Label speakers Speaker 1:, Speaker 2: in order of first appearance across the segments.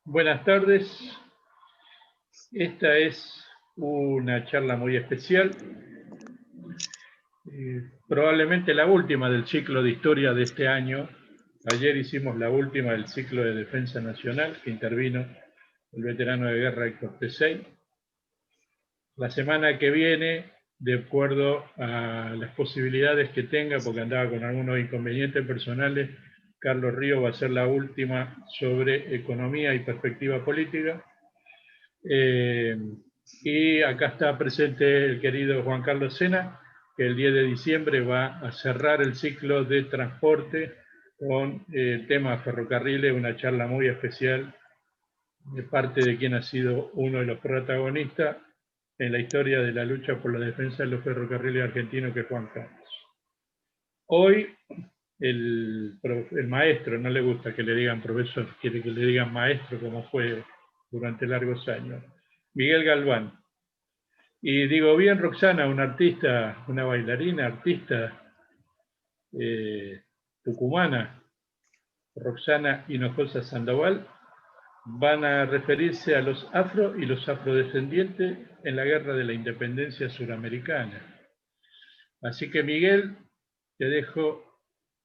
Speaker 1: Buenas tardes. Esta es una charla muy especial, probablemente la última del ciclo de historia de este año. Ayer hicimos la última del ciclo de defensa nacional, que intervino el veterano de guerra Héctor Tesey. La semana que viene, de acuerdo a las posibilidades que tenga, porque andaba con algunos inconvenientes personales, Carlos Río va a ser la última sobre economía y perspectiva política. Y acá está presente el querido Juan Carlos Sena, que el 10 de diciembre va a cerrar el ciclo de transporte con el tema ferrocarriles, una charla muy especial de parte de quien ha sido uno de los protagonistas en la historia de la lucha por la defensa de los ferrocarriles argentinos, que es Juan Carlos. Hoy el maestro, no le gusta que le digan profesor, quiere que le digan maestro, como fue durante largos años, Miguel Galván. Y digo bien, Roxana, una artista, una bailarina, artista tucumana, Roxana Hinojosa Sandoval, van a referirse a los afro y los afrodescendientes en la guerra de la independencia suramericana. Así que Miguel, te dejo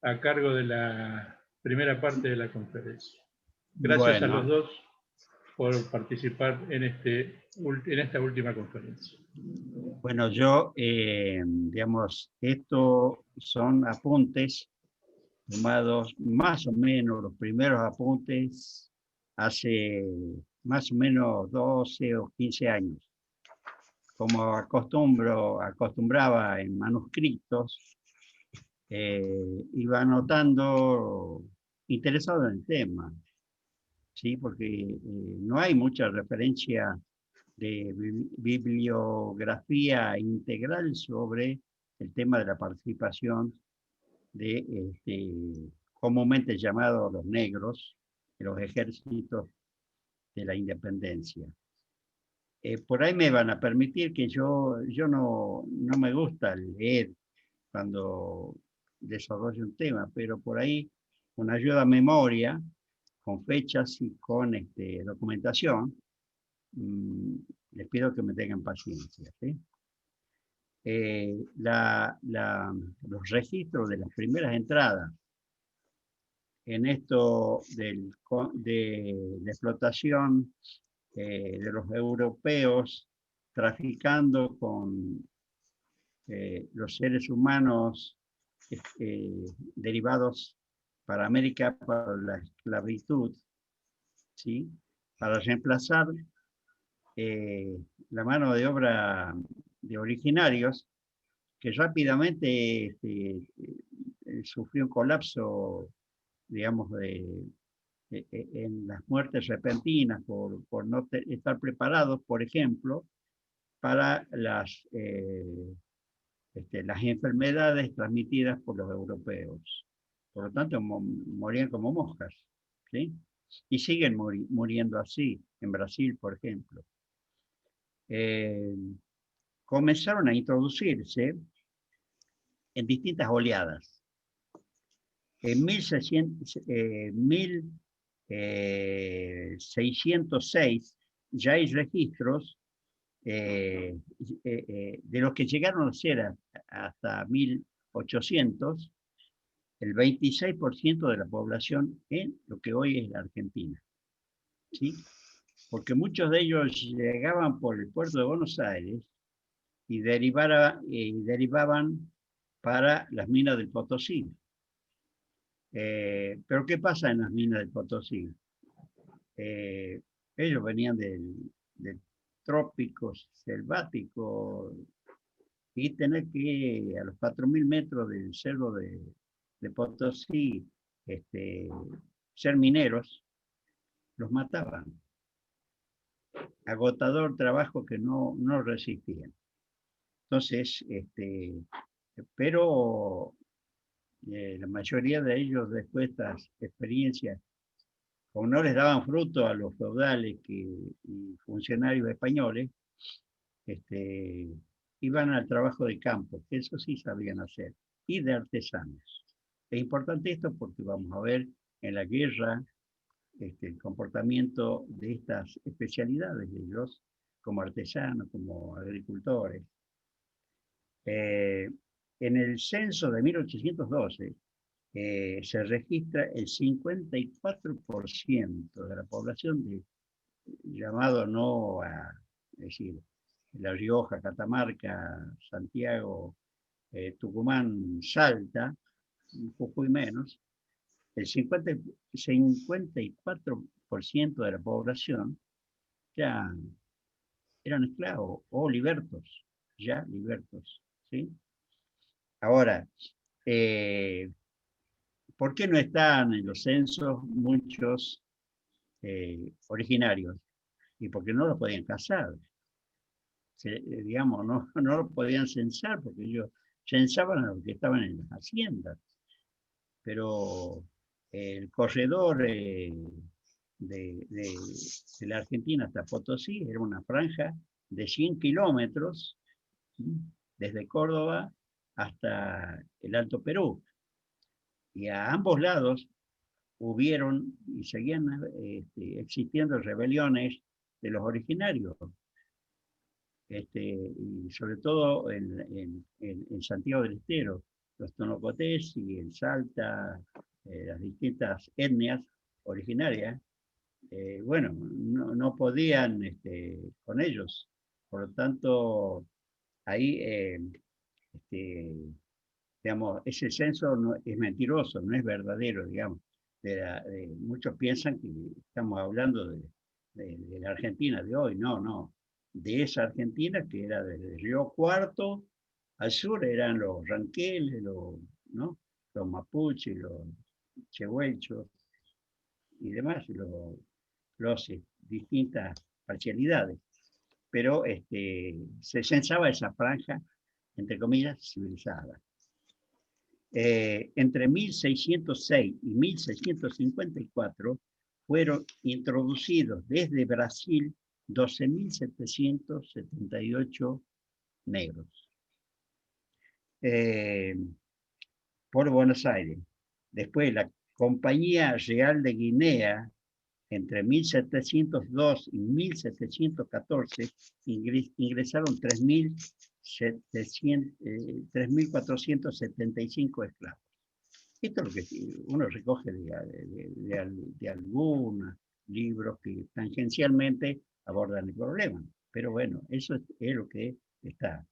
Speaker 1: a cargo de la primera parte de la conferencia. Gracias a los dos por participar en esta última conferencia.
Speaker 2: Bueno, yo, digamos, estos son apuntes tomados más o menos, los primeros apuntes hace más o menos 12 o 15 años. Como acostumbraba en manuscritos, iba anotando interesado en el tema, ¿sí? Porque no hay mucha referencia de bibliografía integral sobre el tema de la participación de comúnmente llamados los negros en los ejércitos de la independencia. Por ahí me van a permitir que yo no me gusta leer cuando desarrollo un tema, pero por ahí con ayuda a memoria, con fechas y con documentación, les pido que me tengan paciencia. ¿Sí? Los registros de las primeras entradas en esto de la explotación de los europeos traficando con los seres humanos derivados para América para la esclavitud, ¿sí? Para reemplazar la mano de obra de originarios que rápidamente sufrió un colapso, digamos, en las muertes repentinas por no estar preparados, por ejemplo, para las enfermedades transmitidas por los europeos. Por lo tanto, morían como moscas, ¿sí? Y siguen muriendo así, en Brasil, por ejemplo. Comenzaron a introducirse en distintas oleadas. En 1606 ya hay registros de los que llegaron a ser hasta 1800, el 26% de la población en lo que hoy es la Argentina. ¿Sí? Porque muchos de ellos llegaban por el puerto de Buenos Aires y derivaban para las minas del Potosí. Pero ¿qué pasa en las minas del Potosí? Ellos venían del trópicos selváticos y tener que a los 4.000 metros del cerro de Potosí ser mineros, los mataban. Agotador trabajo que no resistían. Entonces, pero la mayoría de ellos después de estas experiencias, como no les daban fruto a los feudales y funcionarios españoles, iban al trabajo de campo, que eso sí sabían hacer, y de artesanos. Es importante esto porque vamos a ver en la guerra el comportamiento de estas especialidades de ellos, como artesanos, como agricultores. En el censo de 1812 se registra el 54% de la población llamado no a, es decir, La Rioja, Catamarca, Santiago, Tucumán, Salta, Jujuy menos, el 54% de la población ya eran esclavos o libertos, ya libertos, ¿sí? Ahora, ¿por qué no están en los censos muchos originarios? Y porque no los podían casar. Digamos, no lo podían censar porque ellos censaban a los que estaban en las haciendas. Pero el corredor de la Argentina hasta Potosí era una franja de 100 kilómetros desde Córdoba hasta el Alto Perú. Y a ambos lados hubieron y seguían existiendo rebeliones de los originarios. Y sobre todo en Santiago del Estero, los tonocotés y en Salta, las distintas etnias originarias, bueno, no podían con ellos. Por lo tanto, ahí, digamos, ese censo no, es mentiroso, no es verdadero, digamos. Muchos piensan que estamos hablando de la Argentina de hoy, no. De esa Argentina que era desde Río Cuarto al sur eran los ranqueles, ¿no? Los mapuches, los chehuelchos y demás, los distintas parcialidades. Pero se censaba esa franja, entre comillas, civilizada. Entre 1606 y 1654 fueron introducidos desde Brasil 12.778 negros por Buenos Aires. Después la Compañía Real de Guinea, entre 1702 y 1714, ingresaron 3.475 esclavos. Esto es lo que uno recoge de algunos libros que tangencialmente abordan el problema. Pero bueno, eso es lo que está.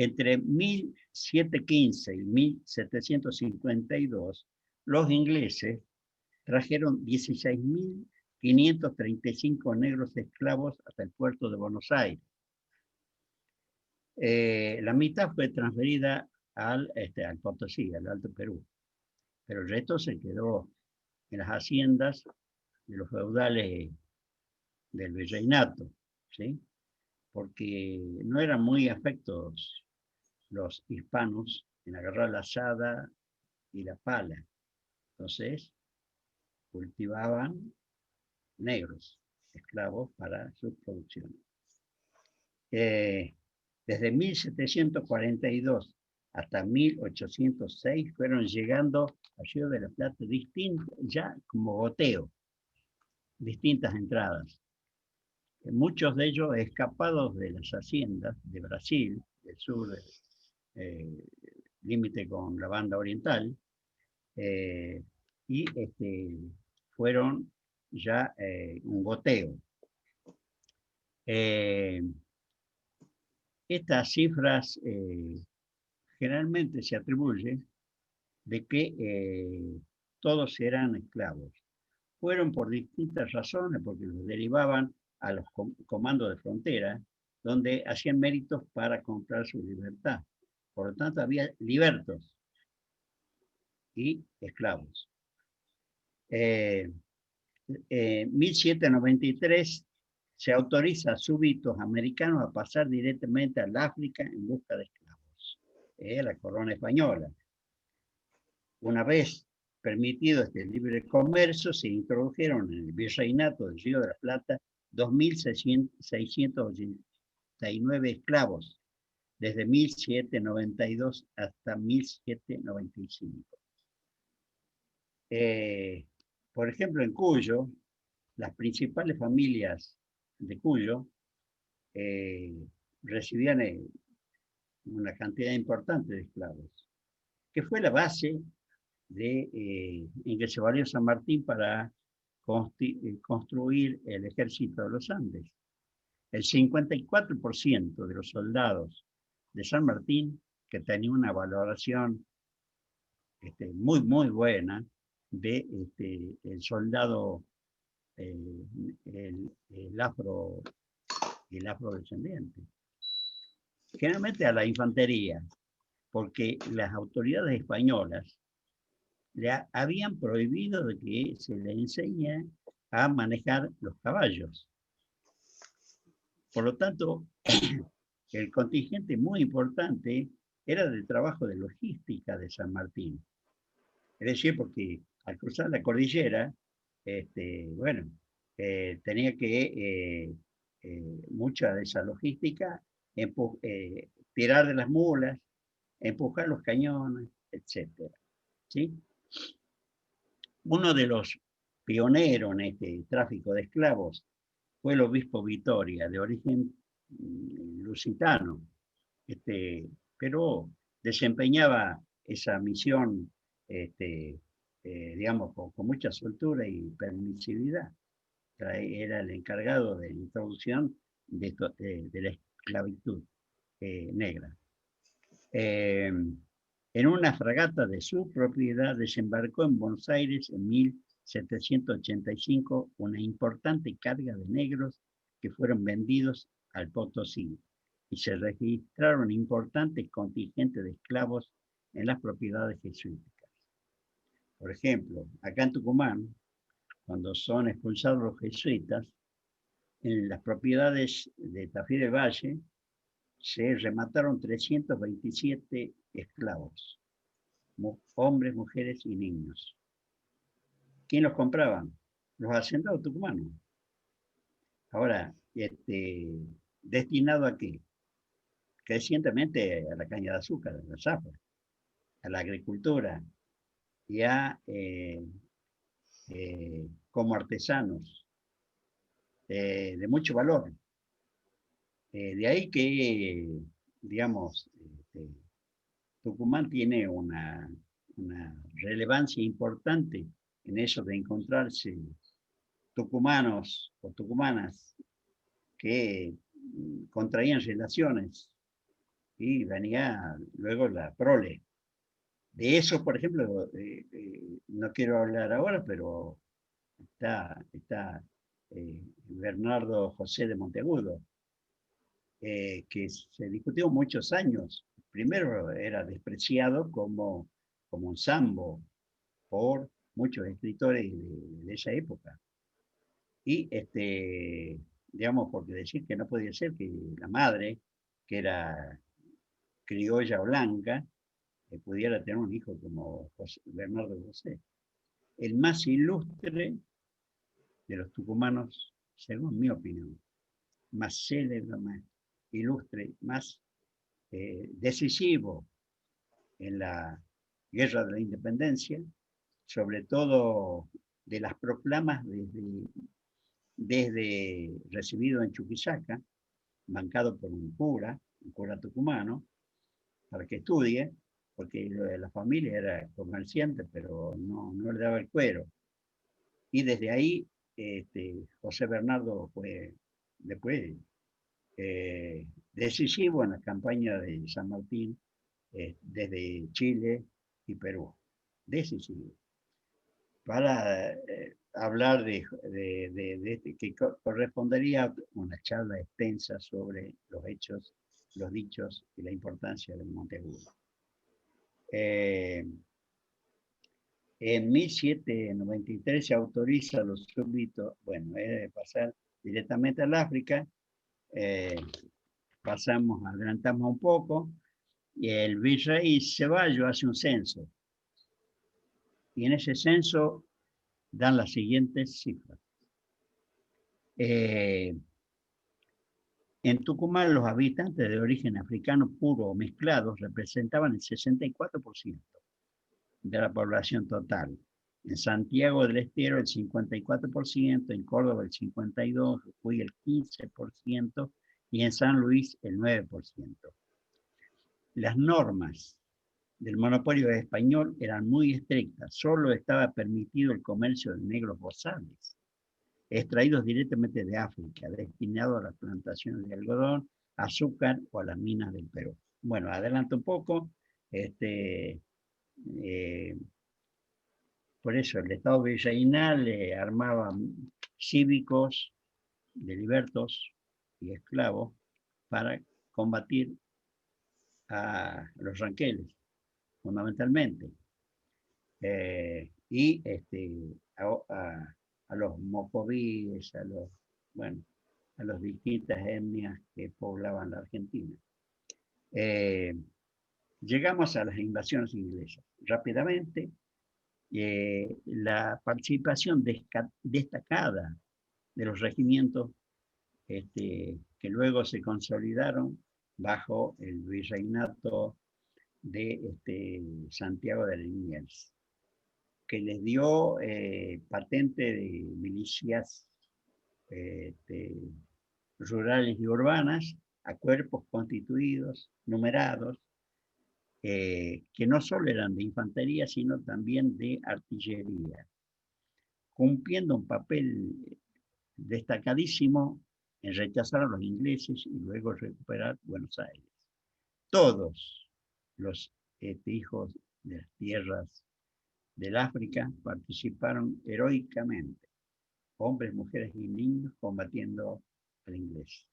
Speaker 2: Entre 1715 y 1752, los ingleses trajeron 16.535 negros esclavos hasta el puerto de Buenos Aires. La mitad fue transferida al Potosí, al Alto Perú, pero el resto se quedó en las haciendas de los feudales del virreinato, ¿sí? Porque no eran muy afectos los hispanos en agarrar la azada y la pala. Entonces, cultivaban negros, esclavos para sus producciones. Desde 1742 hasta 1806 fueron llegando a Río de la Plata ya como goteo, distintas entradas. Muchos de ellos escapados de las haciendas de Brasil, del sur, límite con la banda oriental, y fueron ya un goteo. Estas cifras generalmente se atribuyen de que todos eran esclavos. Fueron por distintas razones, porque los derivaban a los comandos de frontera, donde hacían méritos para comprar su libertad. Por lo tanto, había libertos y esclavos. En 1793 se autoriza a súbditos americanos a pasar directamente al África en busca de esclavos. La corona española. Una vez permitido este libre comercio, se introdujeron en el virreinato del Río de la Plata 2.689 esclavos, desde 1792 hasta 1795. Eh, por ejemplo, en Cuyo, las principales familias de Cuyo eh, recibían una cantidad importante de esclavos, que fue la base en que se valió San Martín para construir el ejército de los Andes. El 54% de los soldados de San Martín, que tenía una valoración muy buena, de el soldado, eh, el afro, el afrodescendiente. Generalmente a la infantería, porque las autoridades españolas le habían prohibido de que se le enseñe a manejar los caballos. Por lo tanto, el contingente muy importante era del trabajo de logística de San Martín. Es decir, porque al cruzar la cordillera, bueno, tenía que mucha de esa logística tirar de las mulas, empujar los cañones, etc. ¿Sí? Uno de los pioneros en este tráfico de esclavos fue el obispo Vitoria, de origen lusitano, pero desempeñaba esa misión, digamos, con mucha soltura y permisividad. Era el encargado de la introducción de la esclavitud negra. En una fragata de su propiedad desembarcó en Buenos Aires en 1785 una importante carga de negros que fueron vendidos al Potosí y se registraron importantes contingentes de esclavos en las propiedades jesuíticas. Por ejemplo, acá en Tucumán, cuando son expulsados los jesuitas, en las propiedades de Tafí del Valle se remataron 327 esclavos, hombres, mujeres y niños. ¿Quién los compraba? Los hacendados tucumanos. Ahora, ¿destinado a qué? Crecientemente a la caña de azúcar, a la zafra, a la agricultura y a como artesanos de mucho valor. De ahí que, digamos, Tucumán tiene una relevancia importante en eso de encontrarse tucumanos o tucumanas que contraían relaciones y venía luego la prole. De eso, por ejemplo, no quiero hablar ahora, pero está Bernardo José de Monteagudo, que se discutió muchos años. Primero era despreciado como un sambo por muchos escritores de esa época. Y, digamos, porque decir que no podía ser que la madre, que era criolla blanca, pudiera tener un hijo como Bernardo José. El más ilustre de los tucumanos, según mi opinión, más célebre, más ilustre, más decisivo en la guerra de la independencia, sobre todo de las proclamas desde recibido en Chuquisaca, bancado por un cura tucumano, para que estudie, porque la familia era comerciante, pero no le daba el cuero. Y desde ahí, José Bernardo fue después decisivo en la campaña de San Martín, desde Chile y Perú. Decisivo. Para hablar que correspondería a una charla extensa sobre los hechos, los dichos y la importancia del Monteagudo. En 1793 se autoriza a los súbditos, bueno, pasar directamente al África, adelantamos un poco, y el virrey Ceballos hace un censo. Y en ese censo dan las siguientes cifras. En Tucumán, los habitantes de origen africano puro o mezclados representaban el 64% de la población total. En Santiago del Estero el 54%, en Córdoba el 52%, Jujuy el 15% y en San Luis el 9%. Las normas del monopolio español eran muy estrictas. Solo estaba permitido el comercio de negros bozales, extraídos directamente de África, destinados a las plantaciones de algodón, azúcar o a las minas del Perú. Bueno, adelanto un poco. Por eso el Estado virreinal armaba cívicos de libertos y esclavos para combatir a los ranqueles, fundamentalmente. Y a los mocovíes, bueno, a las distintas etnias que poblaban la Argentina. Llegamos a las invasiones inglesas. Rápidamente, la participación destacada de los regimientos que luego se consolidaron bajo el virreinato de Santiago de Liniers, que les dio patente de milicias rurales y urbanas a cuerpos constituidos, numerados, que no solo eran de infantería, sino también de artillería, cumpliendo un papel destacadísimo en rechazar a los ingleses y luego recuperar Buenos Aires. Todos los hijos de las tierras del África participaron heroicamente, hombres, mujeres y niños combatiendo al inglés.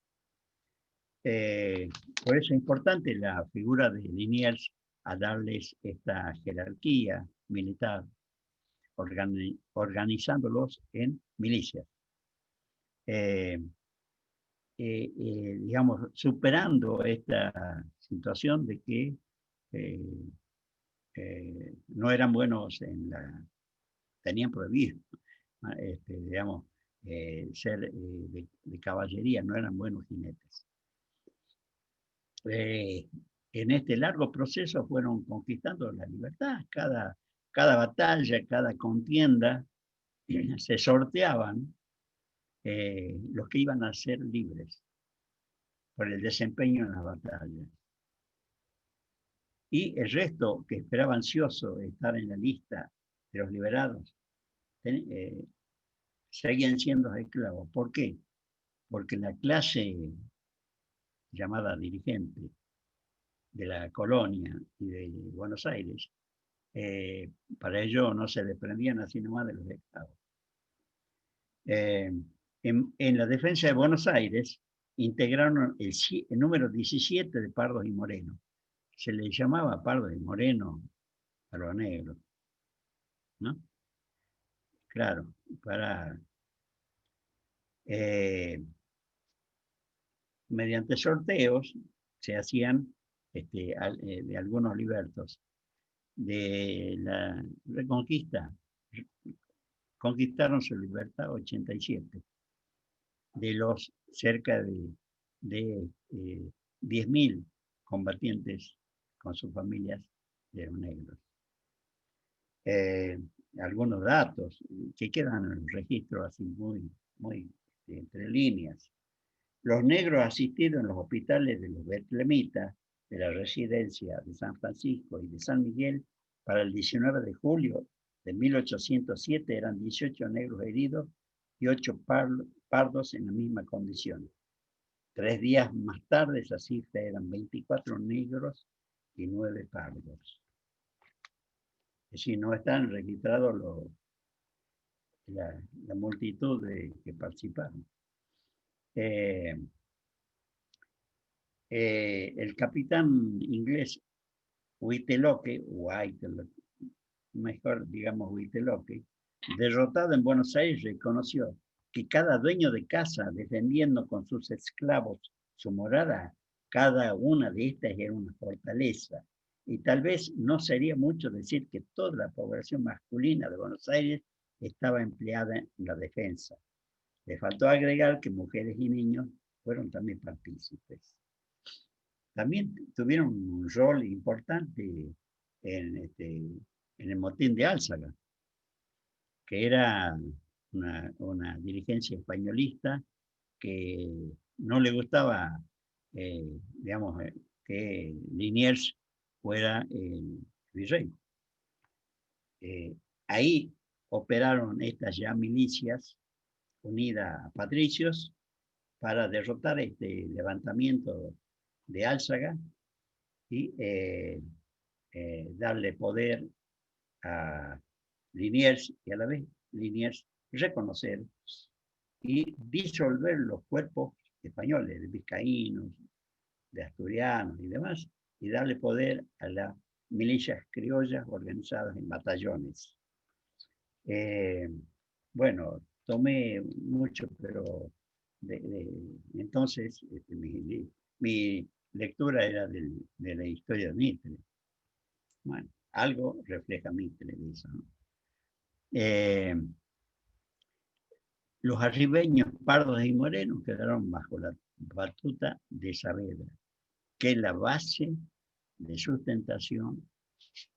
Speaker 2: Por eso es importante la figura de Liniers a darles esta jerarquía militar, organizándolos en milicias. Digamos, superando esta situación de que no eran buenos tenían prohibido, digamos, ser de caballería, no eran buenos jinetes. En este largo proceso fueron conquistando la libertad. Cada batalla, cada contienda, se sorteaban los que iban a ser libres por el desempeño en las batallas. Y el resto, que esperaba ansioso estar en la lista de los liberados, seguían siendo esclavos. ¿Por qué? Porque la clase llamada dirigente de la colonia y de Buenos Aires, para ello no se desprendían así nomás de los esclavos. En la defensa de Buenos Aires integraron el número 17 de pardos y morenos. Se les llamaba pardos y morenos a los negros, ¿no? Claro, mediante sorteos se hacían de algunos libertos de la Reconquista. Conquistaron su libertad 87. De los cerca de 10.000 combatientes con sus familias de los negros. Algunos datos que quedan en los registros así muy entre líneas. Los negros asistidos en los hospitales de los betlemitas de la residencia de San Francisco y de San Miguel para el 19 de julio de 1807 eran 18 negros heridos y 8 pardos en la misma condición. 3 días más tarde esa cifra eran 24 negros y 9 pardos. Es decir, no están registrados la multitud que participaron. El capitán inglés Whitelock, mejor digamos Whitelock, derrotado en Buenos Aires, reconoció que cada dueño de casa, defendiendo con sus esclavos su morada, cada una de estas era una fortaleza. Y tal vez no sería mucho decir que toda la población masculina de Buenos Aires estaba empleada en la defensa. Le faltó agregar que mujeres y niños fueron también partícipes. También tuvieron un rol importante en el motín de Álzaga. que era una dirigencia españolista que no le gustaba, digamos, que Liniers fuera el virrey. Ahí operaron estas ya milicias unidas a patricios para derrotar este levantamiento de Álzaga y darle poder a Liniers y a la vez Liniers reconocer y disolver los cuerpos españoles, de vizcaínos, de asturianos y demás, y darle poder a las milicias criollas organizadas en batallones. Bueno, tomé mucho, pero entonces mi lectura era de la historia de Mitre. Bueno, algo refleja Mitre de eso, ¿no? Los arribeños pardos y morenos quedaron bajo la batuta de Saavedra, que es la base de sustentación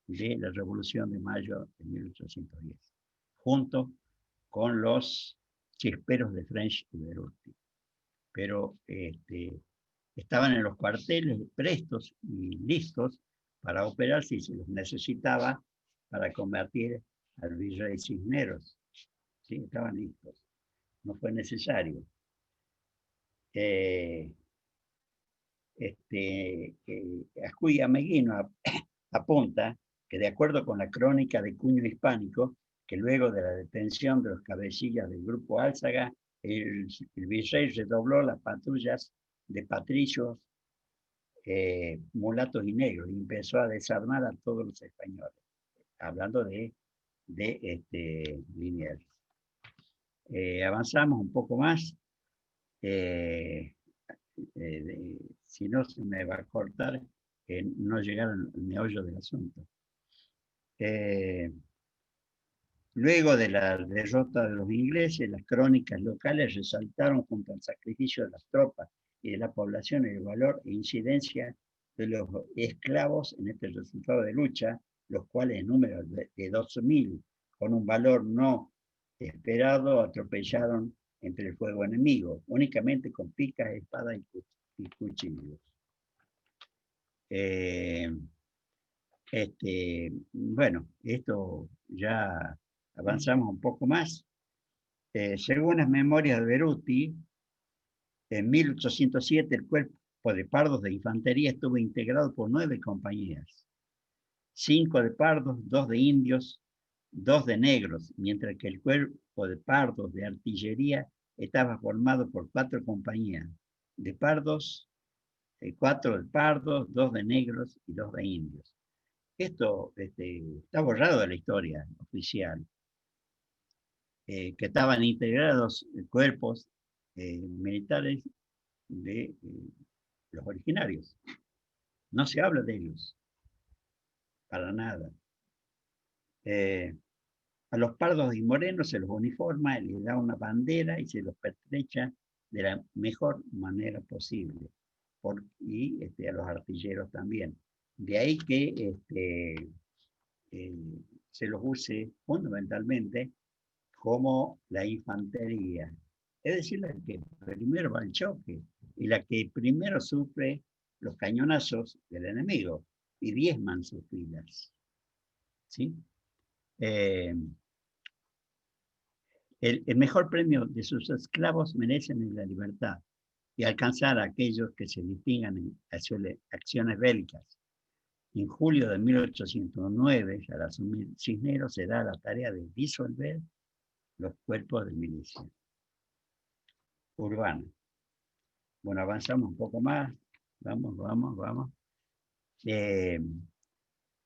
Speaker 2: de la Revolución de Mayo de 1810, junto con los chisperos de French y Beruti. Pero estaban en los cuarteles prestos y listos para operar si se los necesitaba para convertir al virrey Cisneros. Sí, estaban listos. No fue necesario. Ascuy Meguino apunta que de acuerdo con la crónica de Cuño Hispánico, que luego de la detención de los cabecillas del grupo Álzaga, el virrey redobló las patrullas de patricios, mulatos y negros y empezó a desarmar a todos los españoles, hablando de Liniers. Avanzamos un poco más. Si no se me va a cortar, no llegar al meollo del asunto. Luego de la derrota de los ingleses, las crónicas locales resaltaron junto al sacrificio de las tropas y de la población el valor e incidencia de los esclavos en este resultado de lucha, los cuales en número de 12.000, con un valor no esperado, atropellaron entre el fuego enemigo, únicamente con picas, espadas y cuchillos. Bueno, esto ya avanzamos un poco más. Según las memorias de Beruti, en 1807 el cuerpo de pardos de infantería estuvo integrado por 9 compañías, 5 de pardos, 2 de indios, 2 de negros, mientras que el cuerpo de pardos de artillería estaba formado por 4 compañías de pardos, 4 de pardos, 2 de negros y 2 de indios. Esto está borrado de la historia oficial, que estaban integrados cuerpos militares de los originarios. No se habla de ellos, para nada. A los pardos y morenos se los uniforma, les da una bandera y se los pertrecha de la mejor manera posible. Y a los artilleros también. De ahí que se los use fundamentalmente como la infantería. Es decir, la que primero va al choque y la que primero sufre los cañonazos del enemigo y diezman sus filas. ¿Sí? El mejor premio de sus esclavos merecen la libertad y alcanzar a aquellos que se distingan en acciones bélicas. En julio de 1809, al asumir Cisneros, se da la tarea de disolver los cuerpos de milicia urbana. Bueno, avanzamos un poco más. Vamos.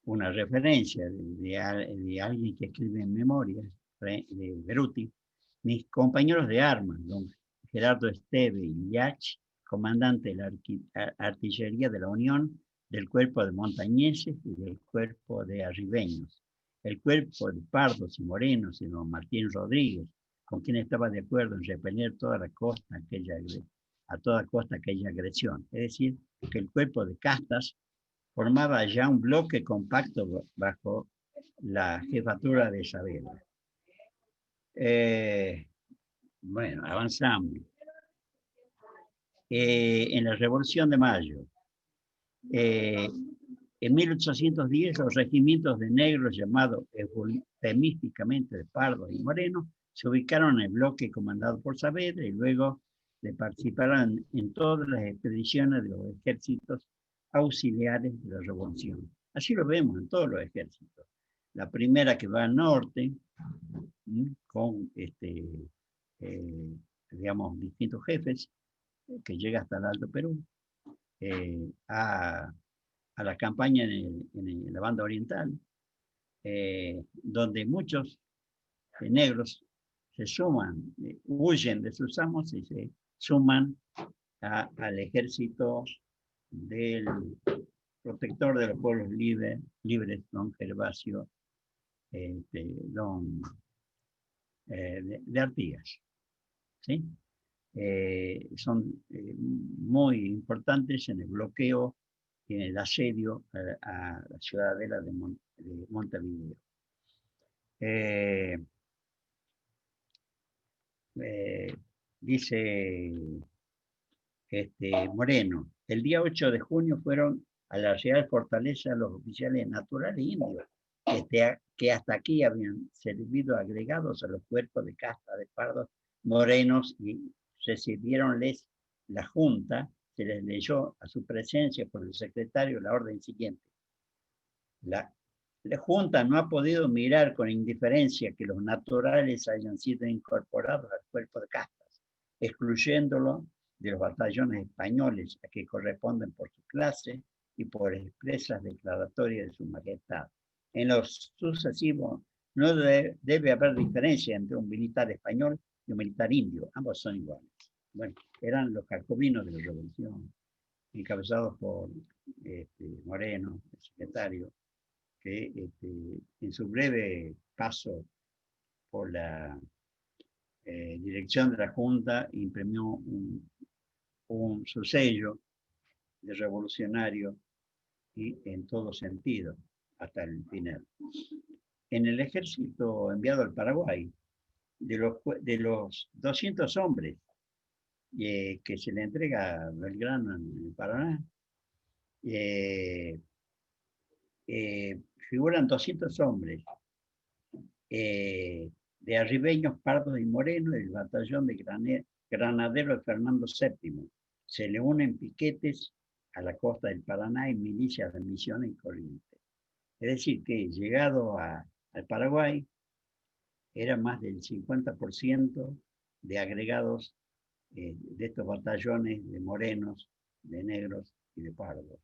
Speaker 2: Una referencia de alguien que escribe en memoria, de Beruti. Mis compañeros de armas, don Gerardo Esteve y Yach, comandante de la artillería de la Unión, del cuerpo de montañeses y del cuerpo de arribeños, el cuerpo de pardos y morenos y don Martín Rodríguez, con quien estaba de acuerdo en repeler a toda costa aquella agresión. Es decir, que el cuerpo de castas formaba ya un bloque compacto bajo la jefatura de Saavedra. Bueno, avanzamos. En la Revolución de Mayo, en 1810, los regimientos de negros, llamados eufemísticamente de pardos y morenos, se ubicaron en el bloque comandado por Saavedra y luego de participaron en todas las expediciones de los ejércitos auxiliares de la Revolución. Así lo vemos en todos los ejércitos. La primera que va al norte, con digamos, distintos jefes, que llega hasta el Alto Perú, a la campaña en la banda oriental, donde muchos negros se suman, huyen de sus amos y se suman al ejército del protector de los pueblos libres, don Gervasio de Artigas. ¿Sí? Son muy importantes en el bloqueo y en el asedio a la ciudadela de Montevideo. Dice Moreno, el día 8 de junio fueron a la Real Fortaleza los oficiales naturales indios, que hasta aquí habían servido agregados a los cuerpos de casta de pardos morenos y recibieronles la Junta, se les leyó a su presencia por el secretario la orden siguiente. La Junta no ha podido mirar con indiferencia que los naturales hayan sido incorporados al cuerpo de castas, excluyéndolo de los batallones españoles a que corresponden por su clase y por expresas declaratorias de su majestad. En lo sucesivo, no debe haber diferencia entre un militar español y un militar indio, ambos son iguales. Bueno, eran los jacobinos de la Revolución, encabezados por Moreno, el secretario, que en su breve paso por la dirección de la Junta imprimió su sello de revolucionario y en todo sentido, hasta el final. En el ejército enviado al Paraguay, de los 200 hombres que se le entrega a Belgrano en el Paraná, figuran 200 hombres de arribeños, pardos y morenos del batallón de granaderos de Fernando VII. Se le unen piquetes a la costa del Paraná y milicias de Misiones y Corrientes. Es decir, que llegado al Paraguay, era más del 50% de agregados de estos batallones de morenos, de negros y de pardos.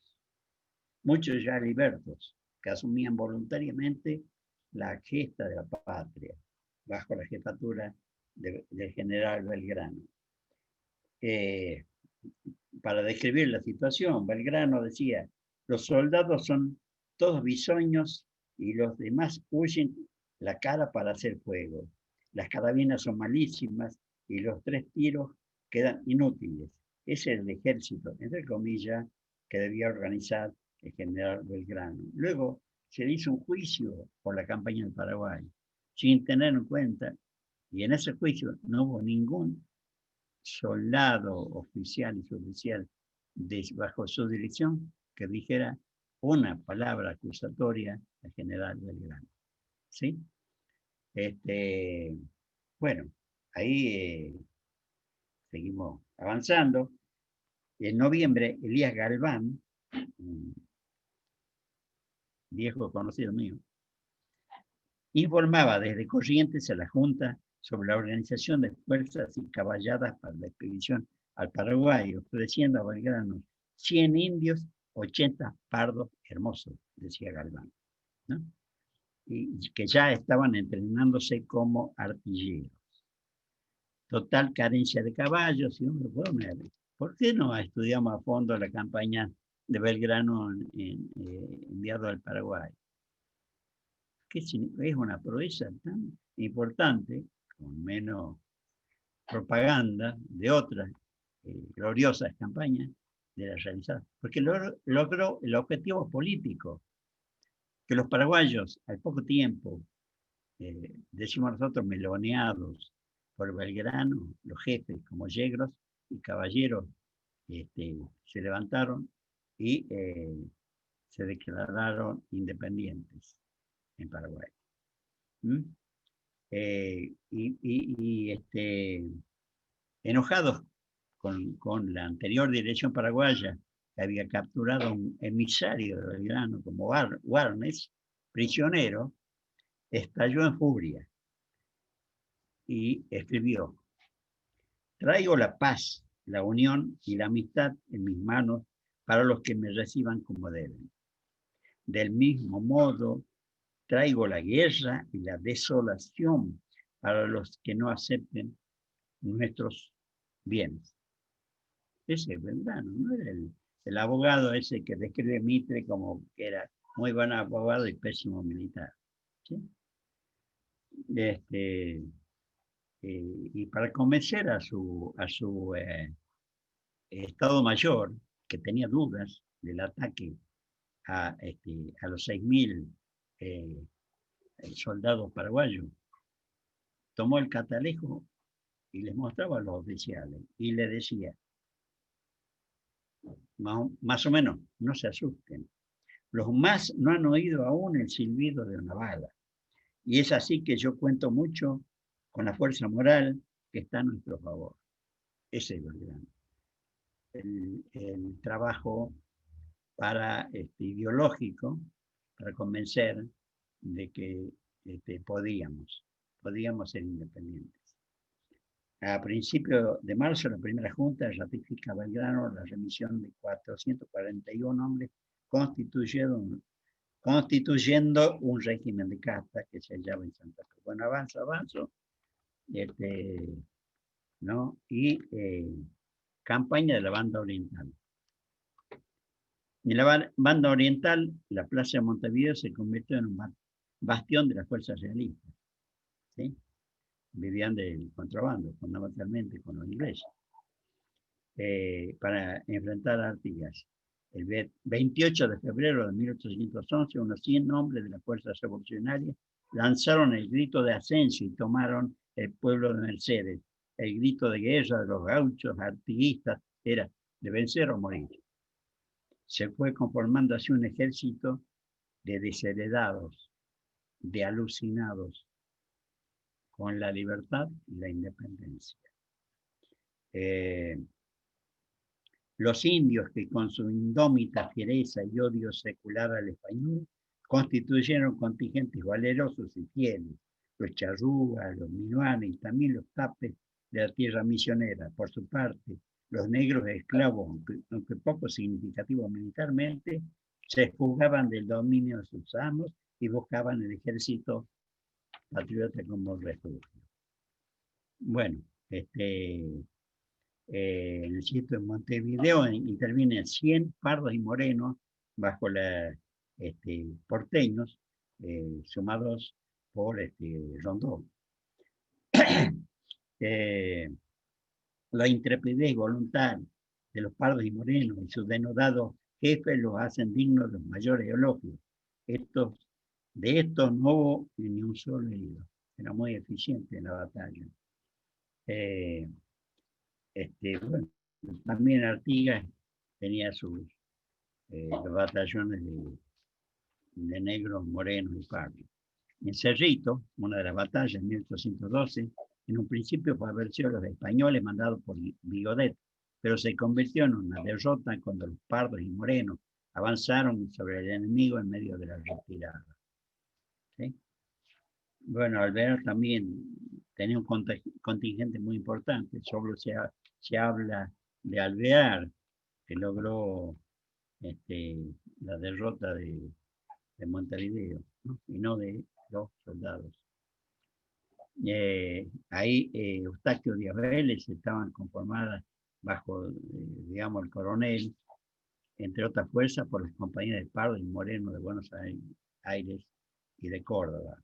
Speaker 2: Muchos ya libertos, que asumían voluntariamente la gesta de la patria, bajo la jefatura del general Belgrano. Para describir la situación, Belgrano decía, los soldados son todos bisoños y los demás huyen la cara para hacer fuego. Las carabinas son malísimas y los 3 tiros quedan inútiles. Ese es el ejército, entre comillas, que debía organizar el general Belgrano. Luego se le hizo un juicio por la campaña del Paraguay, sin tener en cuenta, y en ese juicio no hubo ningún soldado oficial y suboficial bajo su dirección que dijera una palabra acusatoria al general Belgrano. ¿Sí? Bueno, ahí seguimos avanzando. En noviembre, Elías Galván, un viejo conocido mío, informaba desde Corrientes a la Junta sobre la organización de fuerzas y caballadas para la expedición al Paraguay, ofreciendo a Belgrano 100 indios, 80 pardos hermosos, decía Galván, ¿no? Y que ya estaban entrenándose como artilleros. Total carencia de caballos, y hombre, bueno, ¿por qué no estudiamos a fondo la campaña de Belgrano enviado al Paraguay? Que es una proeza tan importante, con menos propaganda de otras gloriosas campañas de las realizadas, porque logró el objetivo político, que los paraguayos al poco tiempo decimos nosotros, meloneados por Belgrano, los jefes como Yegros y Caballeros, se levantaron y se declararon independientes en Paraguay. ¿Mm? Enojados con la anterior dirección paraguaya, que había capturado a un emisario de Belgrano como Warnes, prisionero, estalló en furia y escribió: traigo la paz, la unión y la amistad en mis manos para los que me reciban como deben. Del mismo modo, traigo la guerra y la desolación para los que no acepten nuestros bienes. Ese es Belgrano, no era el abogado ese que describe Mitre como que era muy buen abogado y pésimo militar. ¿Sí? Y para convencer a su Estado Mayor, que tenía dudas del ataque a los 6.000 soldados paraguayos, tomó el catalejo y les mostraba a los oficiales y le decía, más o menos, no se asusten. Los más no han oído aún el silbido de una bala. Y es así que yo cuento mucho con la fuerza moral que está a nuestro favor. Ese es el trabajo ideológico para convencer de que podíamos ser independientes. A principios de marzo, la primera junta ratifica Belgrano la remisión de 441 hombres, constituyendo un régimen de casta que se hallaba en Santa Cruz. Bueno, avanzo, ¿no? Y campaña de la banda oriental. En la banda oriental, la plaza de Montevideo se convirtió en un bastión de las fuerzas realistas. ¿Sí? Vivían del contrabando, fundamentalmente con los ingleses, para enfrentar a Artigas. El 28 de febrero de 1811, unos 100 hombres de las fuerzas revolucionarias lanzaron el grito de ascenso y tomaron el pueblo de Mercedes. El grito de guerra de los gauchos artiguistas era de vencer o morir. Se fue conformando así un ejército de desheredados, de alucinados con la libertad y la independencia. Los indios que con su indómita fiereza y odio secular al español constituyeron contingentes valerosos y fieles, los charrúas, los minuanes y también los tapes de la tierra misionera. Por su parte, los negros esclavos, aunque poco significativos militarmente, se fugaban del dominio de sus amos y buscaban el ejército patriota como refugio. Bueno, en el sitio de Montevideo intervienen 100 pardos y morenos bajo la porteños, sumados por Rondó. La intrepidez voluntad de los pardos y morenos y sus denodados jefes los hacen dignos de los mayores elogios. De estos no hubo ni un solo herido. Era muy eficiente en la batalla. Bueno, también Artigas tenía sus los batallones de negros, morenos y pardos. En Cerrito, una de las batallas en 1812, en un principio favoreció a los españoles mandados por Vigodet, pero se convirtió en una derrota cuando los pardos y morenos avanzaron sobre el enemigo en medio de la retirada. ¿Sí? Bueno, Alvear también tenía un contingente muy importante. Solo se habla de Alvear, que logró la derrota de Montevideo, ¿no? Y no de los soldados. Ahí Eustaquio Díaz Vélez estaban conformadas bajo, digamos, el coronel, entre otras fuerzas, por las compañías de Pardo y Moreno de Buenos Aires y de Córdoba.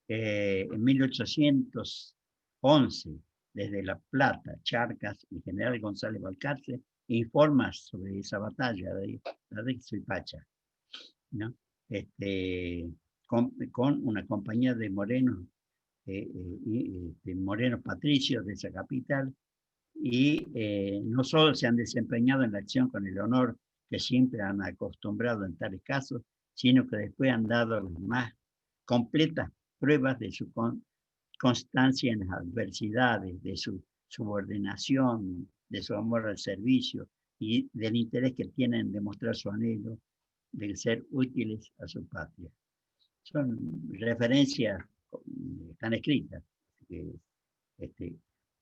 Speaker 2: En 1811, desde La Plata, Charcas y General González Balcarce informa sobre esa batalla de Suipacha, ¿no? con una compañía de morenos, morenos patricios de esa capital, y no solo se han desempeñado en la acción con el honor que siempre han acostumbrado en tales casos, sino que después han dado las más completas pruebas de su constancia en las adversidades, de su subordinación, de su amor al servicio y del interés que tienen en demostrar su anhelo de ser útiles a su patria. Son referencias, están escritas. Y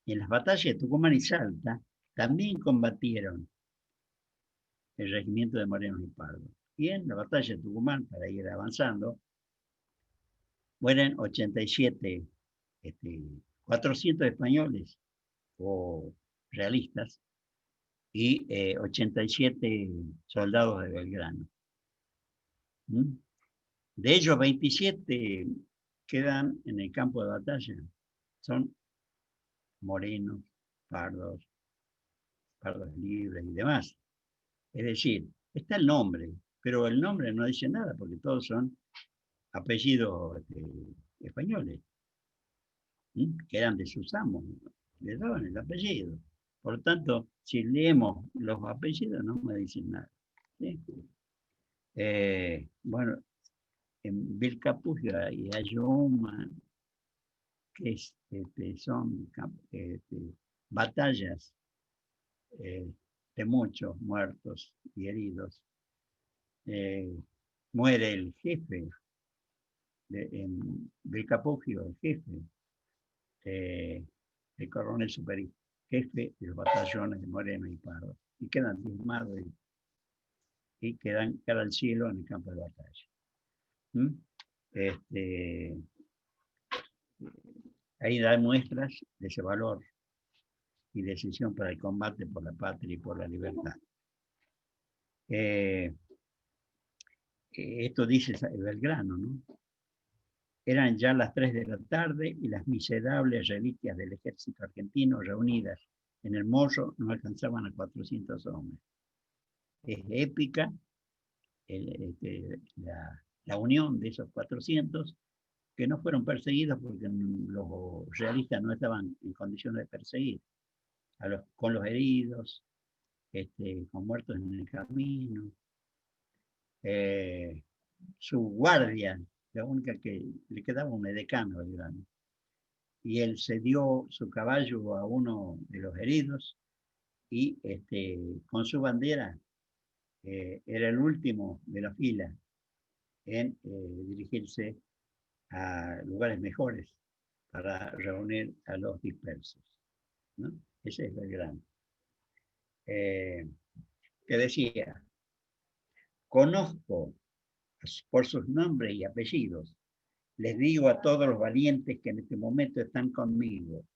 Speaker 2: en las batallas de Tucumán y Salta también combatieron el regimiento de Morenos y Pardos. Y en la batalla de Tucumán, para ir avanzando, mueren 87, 400 españoles o realistas y 87 soldados de Belgrano. De ellos, 27 quedan en el campo de batalla. Son morenos, pardos libres y demás. Es decir, está el nombre, pero el nombre no dice nada porque todos son apellidos españoles, que eran de sus amos, le daban el apellido. Por lo tanto, si leemos los apellidos no me dicen nada. ¿Sí? Bueno, en Vilcapugio y Ayohuma, que son batallas de muchos muertos y heridos. Muere el jefe en Vilcapugio, el jefe, el coronel superior, jefe de los batallones de Moreno y Pardo, y quedan diezmados y quedan cara al cielo en el campo de batalla. Ahí da muestras de ese valor y decisión para el combate por la patria y por la libertad. Esto dice Belgrano, ¿no? Eran ya las 3 de la tarde y las miserables reliquias del ejército argentino reunidas en el Morro no alcanzaban a 400 hombres. Es épica la unión de esos 400 que no fueron perseguidos porque los realistas no estaban en condiciones de perseguir, con los heridos, con muertos en el camino. Su guardia, la única que le quedaba un edecán, Belgrano, y él cedió su caballo a uno de los heridos y con su bandera era el último de la fila en dirigirse a lugares mejores para reunir a los dispersos, ¿no? Ese es Belgrano. Que decía, conozco por sus nombres y apellidos, les digo a todos los valientes que en este momento están conmigo,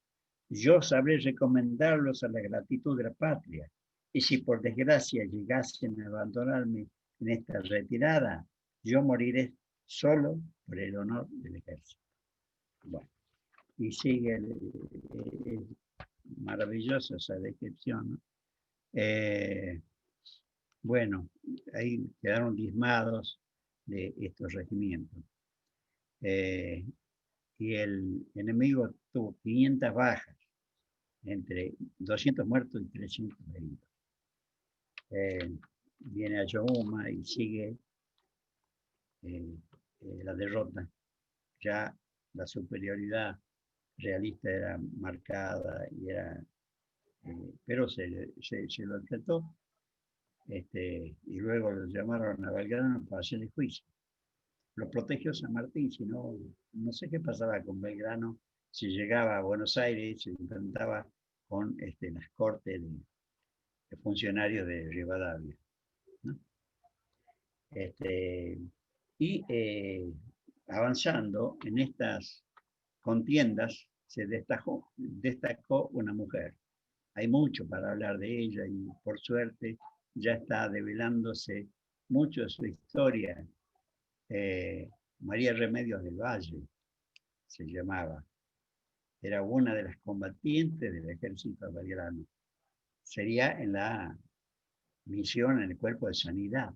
Speaker 2: yo sabré recomendarlos a la gratitud de la patria, y si por desgracia llegasen a abandonarme en esta retirada, yo moriré solo por el honor del ejército. Bueno, y sigue maravillosa esa descripción, ¿no? Bueno, ahí quedaron diezmados de estos regimientos. Y el enemigo tuvo 500 bajas, entre 200 muertos y 300 heridos. Viene a Ayohuma y sigue la derrota. Ya la superioridad realista era marcada, y era, pero se lo enfrentó. Y luego lo llamaron a Belgrano para hacerle juicio. Lo protegió San Martín, si no, no sé qué pasaba con Belgrano, si llegaba a Buenos Aires, se enfrentaba con las cortes de funcionarios de Rivadavia, ¿no? Y avanzando en estas contiendas, se destacó una mujer. Hay mucho para hablar de ella y por suerte ya está develándose mucho de su historia. María Remedios del Valle se llamaba. Era una de las combatientes del ejército de Belgrano. Sería en la misión en el cuerpo de sanidad,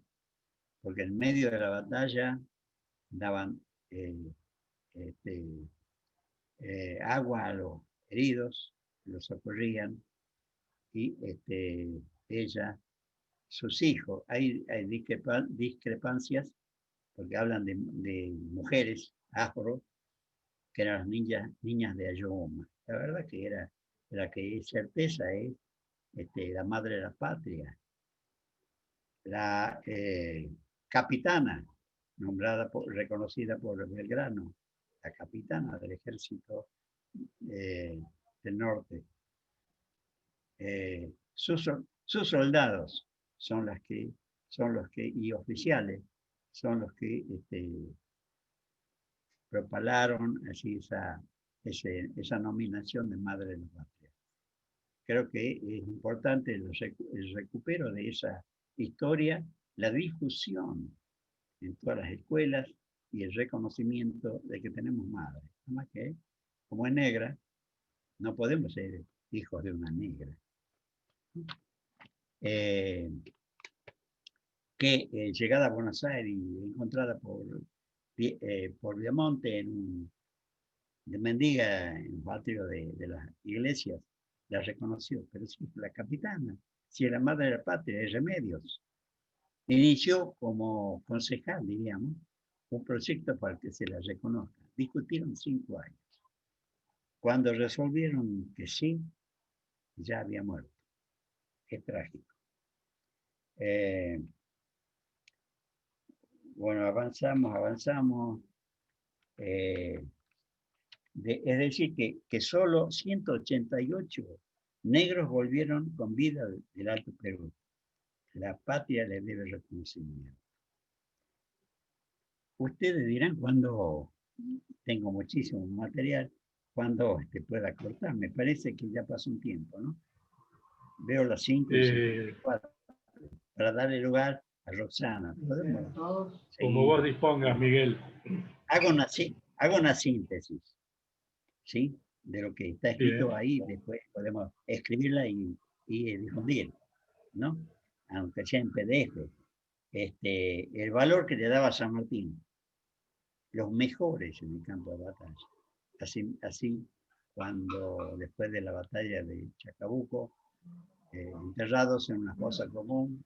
Speaker 2: porque en medio de la batalla daban eh, este, agua a los heridos, los socorrían, y ella, sus hijos, hay discrepancias, porque hablan de mujeres afro, que eran las niñas de Ayoma. La verdad que era la que es certeza es la madre de la patria, la capitana, reconocida por Belgrano, la capitana del ejército del norte. Sus soldados son los que, y oficiales, son los que propalaron así esa nominación de madre de la patria. Creo que es importante el recupero de esa historia, la difusión en todas las escuelas y el reconocimiento de que tenemos madre. Además que, como es negra, no podemos ser hijos de una negra. Que llegada a Buenos Aires y encontrada por Viamonte de mendiga en el patio de las iglesias, la reconoció, pero sí, la capitana, si era madre de la patria, de Remedios. Inició como concejal, diríamos, un proyecto para que se la reconozca. Discutieron 5 años. Cuando resolvieron que sí, ya había muerto. Es trágico. Bueno, avanzamos. Es decir, que solo 188 negros volvieron con vida del Alto Perú. La patria les debe reconocimiento. Ustedes dirán cuando tengo muchísimo material, cuando pueda cortar. Me parece que ya pasó un tiempo, ¿no? Veo las 5:54 para darle lugar a Roxana. ¿Podemos
Speaker 1: como vos dispongas, Miguel.
Speaker 2: Hago una síntesis, ¿sí? De lo que está escrito bien. Ahí, después podemos escribirla y difundir, ¿no? Aunque sea en PDF. El valor que le daba San Martín, los mejores en el campo de batalla. Así cuando después de la batalla de Chacabuco, enterrados en una fosa común,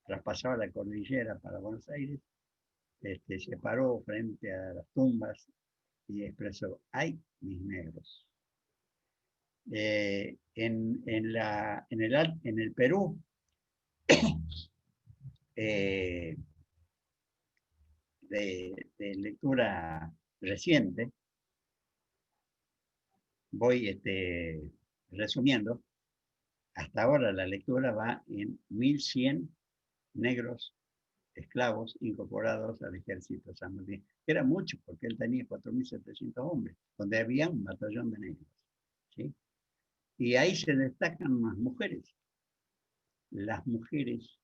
Speaker 2: traspasaba la cordillera para Buenos Aires, se paró frente a las tumbas y expresó: ¡ay, mis negros! En el Perú, de lectura reciente, voy resumiendo. Hasta ahora la lectura va en 1100 negros esclavos incorporados al ejército San Martín. Era mucho porque él tenía 4700 hombres, donde había un batallón de negros, ¿sí? Y ahí se destacan las mujeres. Las mujeres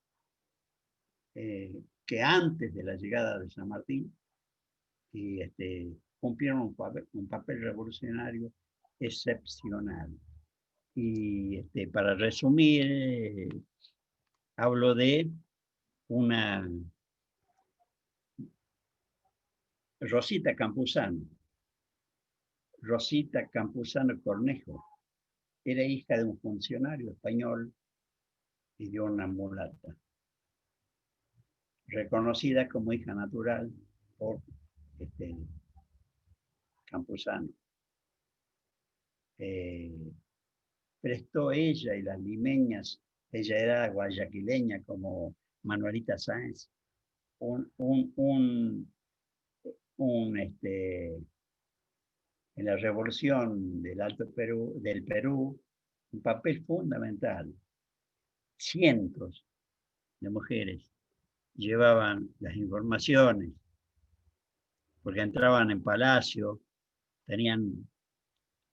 Speaker 2: que antes de la llegada de San Martín y cumplieron un papel revolucionario excepcional. Y para resumir, hablo de una Rosita Campuzano. Rosita Campuzano Cornejo era hija de un funcionario español y de una mulata, reconocida como hija natural por Campuzano. Prestó ella y las limeñas, ella era guayaquileña como Manuelita Sáenz, en la revolución del del Perú, un papel fundamental. Cientos de mujeres llevaban las informaciones, porque entraban en palacio, tenían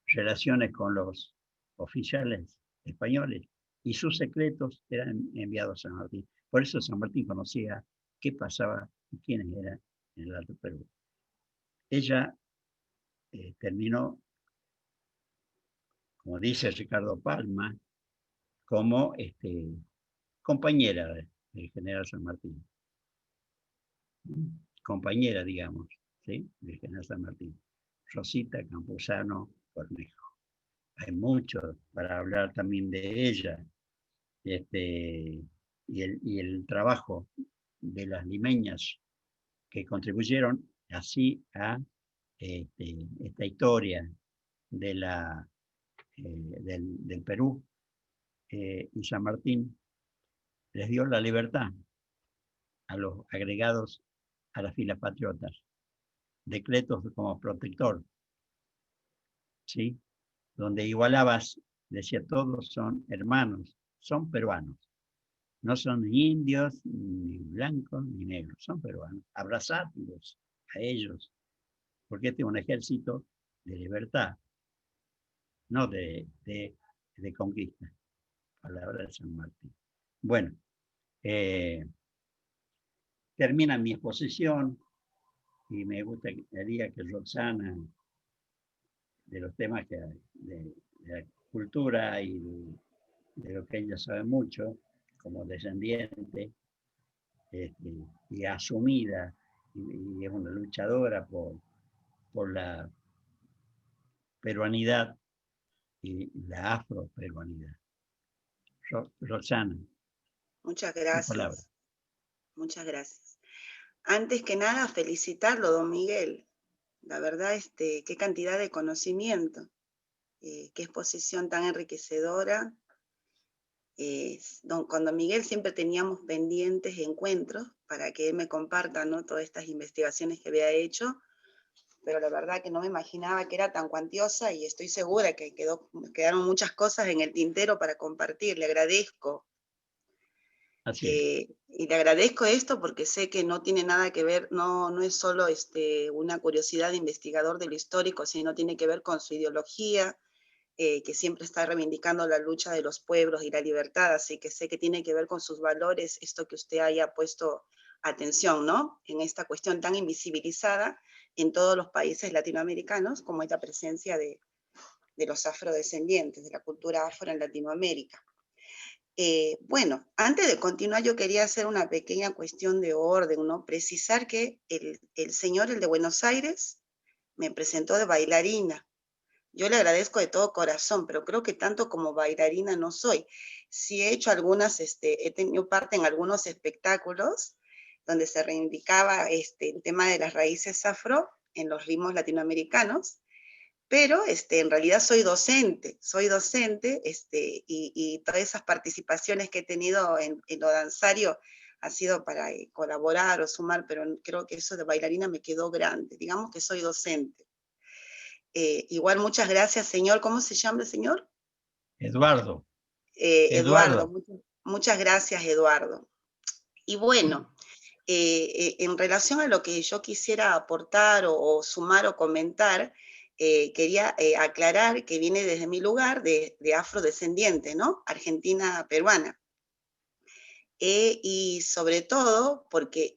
Speaker 2: relaciones con los oficiales españoles y sus secretos eran enviados a San Martín. Por eso San Martín conocía qué pasaba y quiénes eran en el Alto Perú. Ella terminó, como dice Ricardo Palma, como compañera del general San Martín. compañera, digamos, ¿sí? del general San Martín, Rosita Campuzano Cornejo. Hay mucho para hablar también de ella, y el trabajo de las limeñas que contribuyeron así a esta historia de del Perú, y San Martín les dio la libertad a los agregados a las filas patriotas, decretos como protector, ¿sí? Donde igualabas, decía, todos son hermanos, son peruanos, no son ni indios, ni blancos, ni negros, son peruanos. Abrazadlos a ellos, porque este es un ejército de libertad, no de conquista. Palabra de San Martín. Bueno, termina mi exposición y me gustaría que Roxana, de los temas de la cultura y de lo que ella sabe mucho, como descendiente, y asumida, y es una luchadora por la peruanidad y la afroperuanidad. Roxana,
Speaker 3: Muchas
Speaker 2: tu palabra.
Speaker 3: gracias, muchas gracias. Antes que nada, felicitarlo, don Miguel. La verdad, qué cantidad de conocimiento, qué exposición tan enriquecedora. Con don Miguel siempre teníamos pendientes encuentros para que él me comparta, ¿no?, todas estas investigaciones que había hecho, pero la verdad que no me imaginaba que era tan cuantiosa y estoy segura que quedaron muchas cosas en el tintero para compartir. Le agradezco. Y le agradezco esto porque sé que no tiene nada que ver, no es solo una curiosidad de investigador de lo histórico, sino tiene que ver con su ideología, que siempre está reivindicando la lucha de los pueblos y la libertad, así que sé que tiene que ver con sus valores, esto que usted haya puesto atención, ¿no?, en esta cuestión tan invisibilizada en todos los países latinoamericanos, como es la presencia de los afrodescendientes, de la cultura afro en Latinoamérica. Bueno, antes de continuar, yo quería hacer una pequeña cuestión de orden, ¿no? Precisar que el señor, el de Buenos Aires, me presentó de bailarina. Yo le agradezco de todo corazón, pero creo que tanto como bailarina no soy. Sí he hecho he tenido parte en algunos espectáculos donde se reivindicaba el tema de las raíces afro en los ritmos latinoamericanos, pero en realidad soy docente, y todas esas participaciones que he tenido en lo danzario ha sido para colaborar o sumar, pero creo que eso de bailarina me quedó grande, digamos que soy docente. Igual muchas gracias, señor. ¿Cómo se llama el señor?
Speaker 2: Eduardo.
Speaker 3: Eduardo, muchas gracias, Eduardo. Y bueno, en relación a lo que yo quisiera aportar o sumar o comentar, quería aclarar que viene desde mi lugar de afrodescendiente, ¿no? Argentina peruana. Y sobre todo porque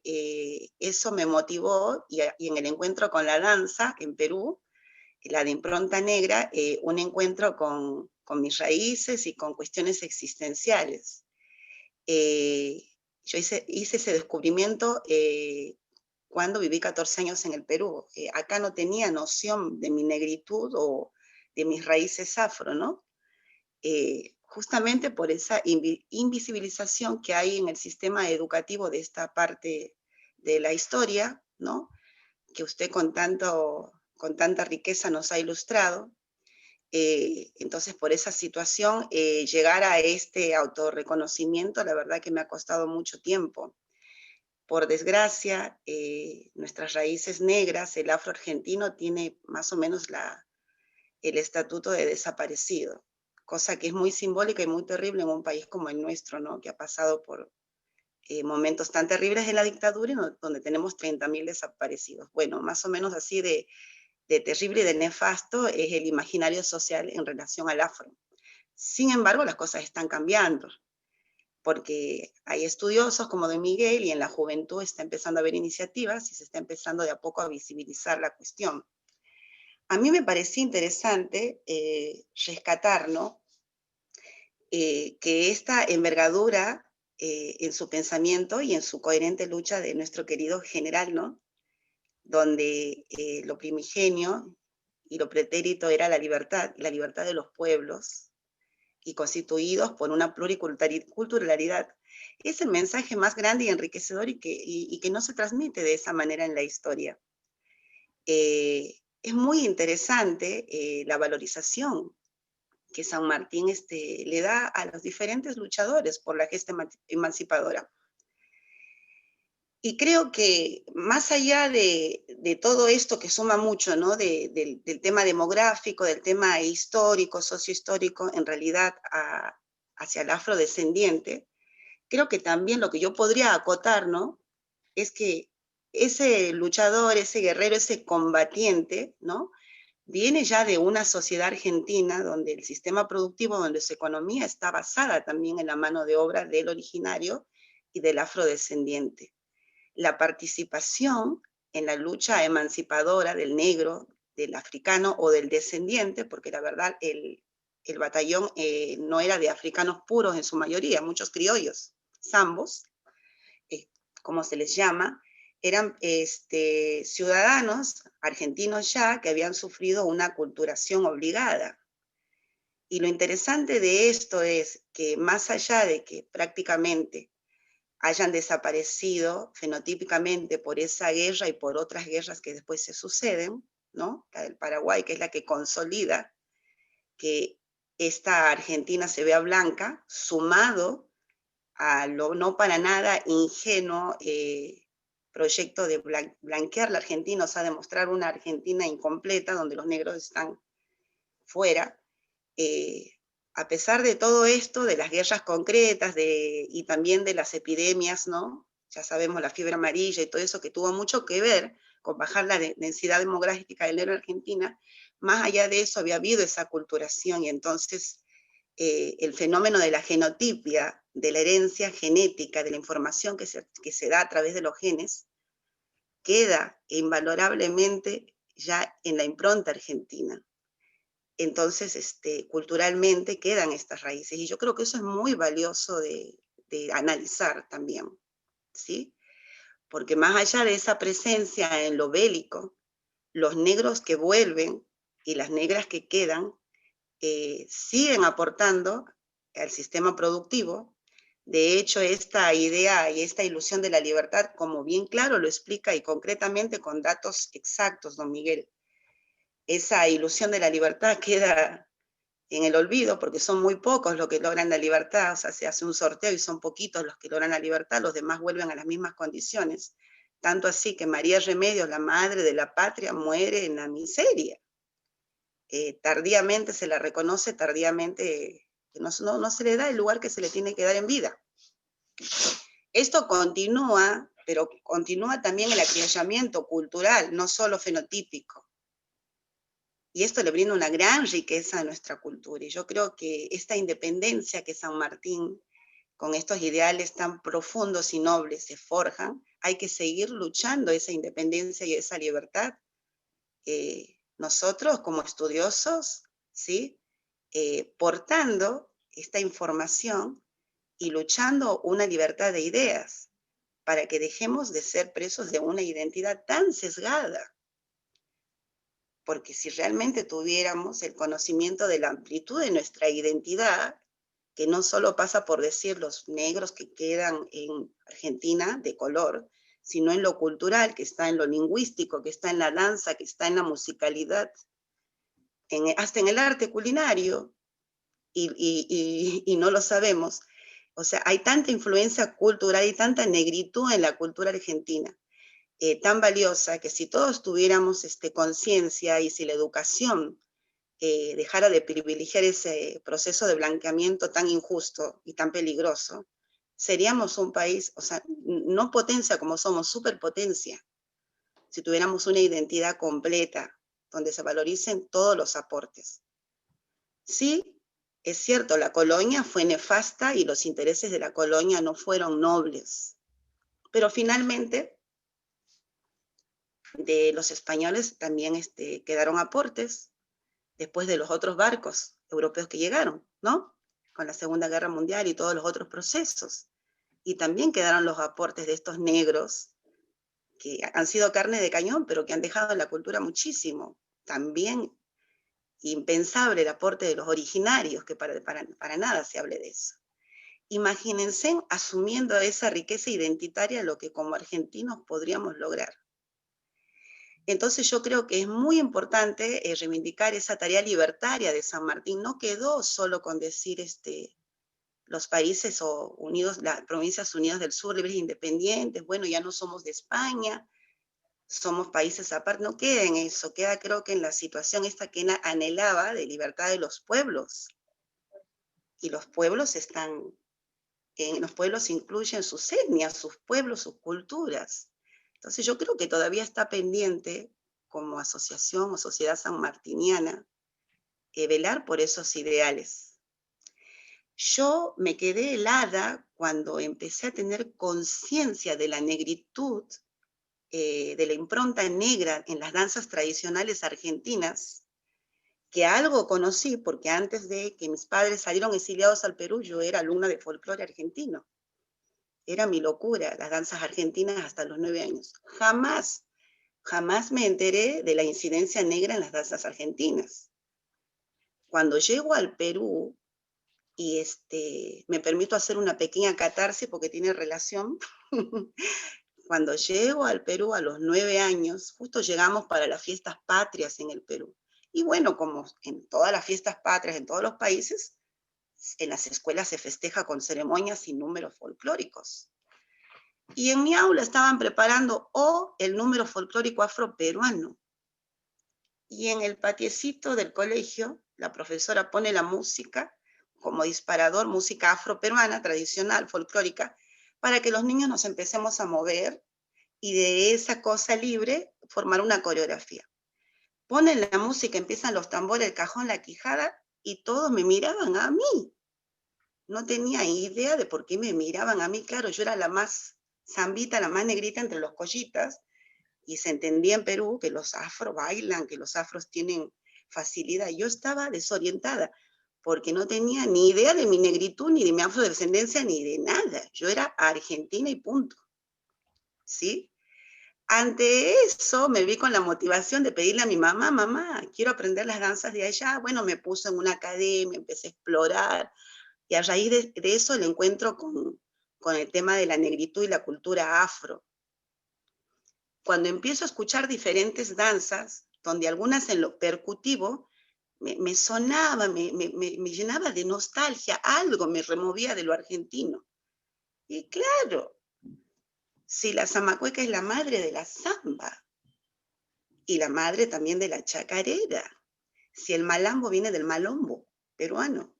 Speaker 3: eso me motivó y en el encuentro con la danza en Perú, la de Impronta Negra, un encuentro con mis raíces y con cuestiones existenciales. Yo hice ese descubrimiento cuando viví 14 años en el Perú. Acá no tenía noción de mi negritud o de mis raíces afro, ¿no? Justamente por esa invisibilización que hay en el sistema educativo de esta parte de la historia, ¿no?, que usted con tanta riqueza nos ha ilustrado. Entonces, por esa situación, llegar a este autorreconocimiento, la verdad que me ha costado mucho tiempo. Por desgracia, nuestras raíces negras, el afroargentino tiene más o menos el estatuto de desaparecido, cosa que es muy simbólica y muy terrible en un país como el nuestro, ¿no?, que ha pasado por momentos tan terribles en la dictadura y donde tenemos 30.000 desaparecidos. Bueno, más o menos así de terrible y de nefasto es el imaginario social en relación al afro. Sin embargo, las cosas están cambiando, porque hay estudiosos como de Miguel y en la juventud está empezando a haber iniciativas y se está empezando de a poco a visibilizar la cuestión. A mí me parecía interesante rescatar, ¿no?, que esta envergadura en su pensamiento y en su coherente lucha de nuestro querido general, ¿no? Donde lo primigenio y lo pretérito era la libertad de los pueblos, y constituidos por una pluriculturalidad. Es el mensaje más grande y enriquecedor y que no se transmite de esa manera en la historia. Es muy interesante la valorización que San Martín le da a los diferentes luchadores por la gesta emancipadora. Y creo que más allá de todo esto que suma mucho, ¿no? del tema demográfico, del tema histórico, sociohistórico, en realidad hacia el afrodescendiente, creo que también lo que yo podría acotar, ¿no? Es que ese luchador, ese guerrero, ese combatiente, ¿no? Viene ya de una sociedad argentina donde el sistema productivo, donde su economía está basada también en la mano de obra del originario y del afrodescendiente. La participación en la lucha emancipadora del negro, del africano o del descendiente, porque la verdad el batallón no era de africanos puros en su mayoría, muchos criollos, zambos, como se les llama, eran ciudadanos argentinos ya que habían sufrido una aculturación obligada. Y lo interesante de esto es que más allá de que prácticamente hayan desaparecido fenotípicamente por esa guerra y por otras guerras que después se suceden, ¿no? La del Paraguay, que es la que consolida que esta Argentina se vea blanca, sumado a lo no para nada ingenuo proyecto de blanquear la Argentina, o sea, demostrar una Argentina incompleta donde los negros están fuera. A pesar de todo esto, de las guerras concretas y también de las epidemias, ¿no? Ya sabemos la fiebre amarilla y todo eso que tuvo mucho que ver con bajar la densidad demográfica del negro en Argentina, más allá de eso había habido esa aculturación y entonces el fenómeno de la genotipia, de la herencia genética, de la información que se da a través de los genes, queda invalorablemente ya en la impronta argentina. Entonces, culturalmente quedan estas raíces. Y yo creo que eso es muy valioso de analizar también, ¿sí? Porque más allá de esa presencia en lo bélico, los negros que vuelven y las negras que quedan siguen aportando al sistema productivo. De hecho, esta idea y esta ilusión de la libertad, como bien claro lo explica y concretamente con datos exactos, don Miguel, esa ilusión de la libertad queda en el olvido porque son muy pocos los que logran la libertad, o sea, se hace un sorteo y son poquitos los que logran la libertad, los demás vuelven a las mismas condiciones. Tanto así que María Remedios, la madre de la patria, muere en la miseria. Tardíamente se la reconoce, tardíamente no se le da el lugar que se le tiene que dar en vida. Esto continúa, pero continúa también el acrillamiento cultural, no solo fenotípico. Y esto le brinda una gran riqueza a nuestra cultura. Y yo creo que esta independencia que San Martín, con estos ideales tan profundos y nobles, se forjan, hay que seguir luchando esa independencia y esa libertad. Nosotros como estudiosos, ¿sí? Portando esta información y luchando una libertad de ideas para que dejemos de ser presos de una identidad tan sesgada. Porque si realmente tuviéramos el conocimiento de la amplitud de nuestra identidad, que no solo pasa por decir los negros que quedan en Argentina de color, sino en lo cultural, que está en lo lingüístico, que está en la danza, que está en la musicalidad, hasta en el arte culinario, y no lo sabemos. O sea, hay tanta influencia cultural y tanta negritud en la cultura argentina, tan valiosa, que si todos tuviéramos conciencia y si la educación dejara de privilegiar ese proceso de blanqueamiento tan injusto y tan peligroso, seríamos un país, o sea, no potencia como somos, superpotencia, si tuviéramos una identidad completa, donde se valoricen todos los aportes. Sí, es cierto, la colonia fue nefasta y los intereses de la colonia no fueron nobles, pero finalmente de los españoles también quedaron aportes después de los otros barcos europeos que llegaron, ¿no? Con la Segunda Guerra Mundial y todos los otros procesos. y también quedaron los aportes de estos negros, que han sido carne de cañón, pero que han dejado en la cultura muchísimo. También impensable el aporte de los originarios, que para nada se hable de eso. Imagínense asumiendo esa riqueza identitaria lo que como argentinos podríamos lograr. Entonces yo creo que es muy importante reivindicar esa tarea libertaria de San Martín. No quedó solo con decir los países unidos, las provincias unidas del sur, libres e independientes, bueno, ya no somos de España, somos países aparte. No queda en eso, queda creo que en la situación esta que anhelaba de libertad de los pueblos. Y los pueblos los pueblos incluyen sus etnias, sus pueblos, sus culturas. Entonces yo creo que todavía está pendiente, como asociación o sociedad sanmartiniana, velar por esos ideales. Yo me quedé helada cuando empecé a tener conciencia de la negritud, de la impronta negra en las danzas tradicionales argentinas, que algo conocí porque antes de que mis padres salieron exiliados al Perú, yo era alumna de folclore argentino. Era mi locura, las danzas argentinas hasta los 9 años. Jamás me enteré de la incidencia negra en las danzas argentinas. Cuando llego al Perú, y me permito hacer una pequeña catarsis porque tiene relación, cuando llego al Perú a los 9 años, justo llegamos para las fiestas patrias en el Perú. Y bueno, como en todas las fiestas patrias en todos los países, en las escuelas se festeja con ceremonias y números folclóricos. Y en mi aula estaban preparando el número folclórico afroperuano. Y en el patiecito del colegio, la profesora pone la música como disparador, música afroperuana, tradicional, folclórica, para que los niños nos empecemos a mover y de esa cosa libre formar una coreografía. Ponen la música, empiezan los tambores, el cajón, la quijada, y todos me miraban a mí. No tenía idea de por qué me miraban a mí. Claro, yo era la más zambita, la más negrita entre los collitas, y se entendía en Perú que los afros bailan, que los afros tienen facilidad. Yo estaba desorientada, porque no tenía ni idea de mi negritud, ni de mi afrodescendencia, ni de nada. Yo era argentina y punto. ¿Sí? Ante eso me vi con la motivación de pedirle a mi mamá, mamá, quiero aprender las danzas de allá. Bueno, me puso en una academia, empecé a explorar, y a raíz de eso el encuentro con el tema de la negritud y la cultura afro. Cuando empiezo a escuchar diferentes danzas, donde algunas en lo percutivo me sonaba, me llenaba de nostalgia, algo me removía de lo argentino. Y claro, si la zamacueca es la madre de la samba, y la madre también de la chacarera, si el malambo viene del malombo peruano.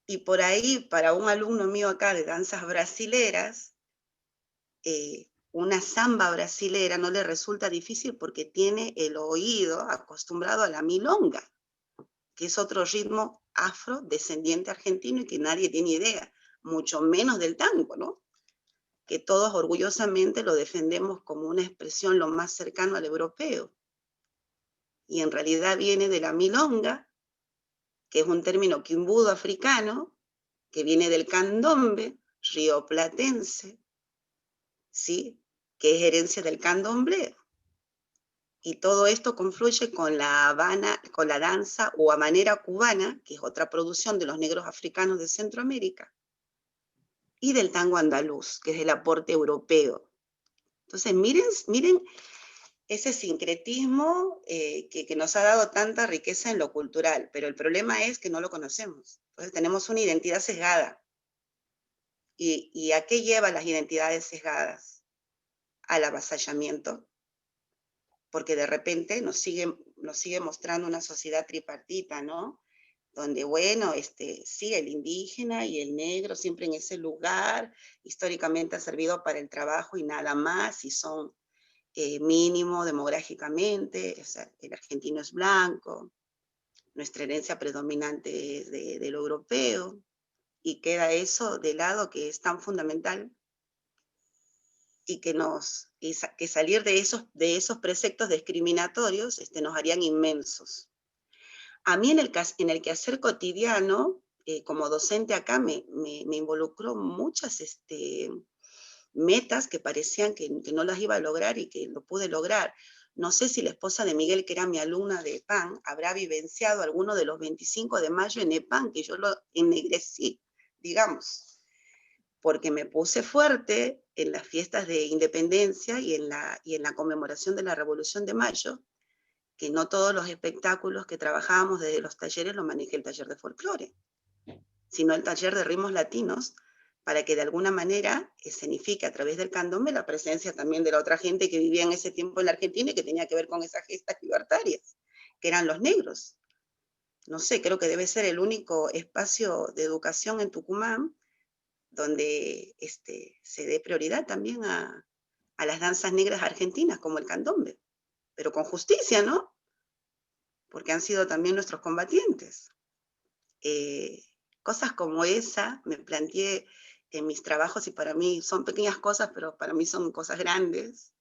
Speaker 3: Y por ahí, para un alumno mío acá de danzas brasileras, una samba brasilera no le resulta difícil porque tiene el oído acostumbrado a la milonga, que es otro ritmo afrodescendiente argentino y que nadie tiene idea, mucho menos del tango, ¿no? Que todos orgullosamente lo defendemos como una expresión lo más cercano al europeo. Y en realidad viene de la milonga, que es un término quimbudo africano, que viene del candombe rioplatense, ¿sí? Que es herencia del candomblé. Y todo esto confluye con la Habana, con la danza o habanera cubana, que es otra producción de los negros africanos de Centroamérica, y del tango andaluz, que es el aporte europeo. Entonces, miren ese sincretismo que nos ha dado tanta riqueza en lo cultural, pero el problema es que no lo conocemos. Entonces tenemos una identidad sesgada. ¿Y a qué llevan las identidades sesgadas? Al avasallamiento, porque de repente nos sigue mostrando una sociedad tripartita, ¿no? Donde, bueno, sí, el indígena y el negro siempre en ese lugar, históricamente ha servido para el trabajo y nada más, y son mínimo demográficamente, o sea, el argentino es blanco, nuestra herencia predominante es de lo europeo, y queda eso de lado que es tan fundamental, y que salir de esos preceptos discriminatorios nos harían inmensos. A mí en el quehacer cotidiano, como docente acá me involucró muchas metas que parecían que no las iba a lograr y que lo pude lograr. No sé si la esposa de Miguel, que era mi alumna de EPAN, habrá vivenciado alguno de los 25 de mayo en EPAN, que yo lo ennegrecí, digamos, porque me puse fuerte en las fiestas de independencia y en la conmemoración de la Revolución de Mayo, que no todos los espectáculos que trabajábamos desde los talleres lo manejé el taller de folclore, sino el taller de ritmos latinos, para que de alguna manera escenifique a través del candombe la presencia también de la otra gente que vivía en ese tiempo en la Argentina y que tenía que ver con esas gestas libertarias, que eran los negros. No sé, creo que debe ser el único espacio de educación en Tucumán donde se dé prioridad también a las danzas negras argentinas, como el candombe, pero con justicia, ¿no? Porque han sido también nuestros combatientes. Cosas como esa me planteé en mis trabajos y para mí son pequeñas cosas, pero para mí son cosas grandes.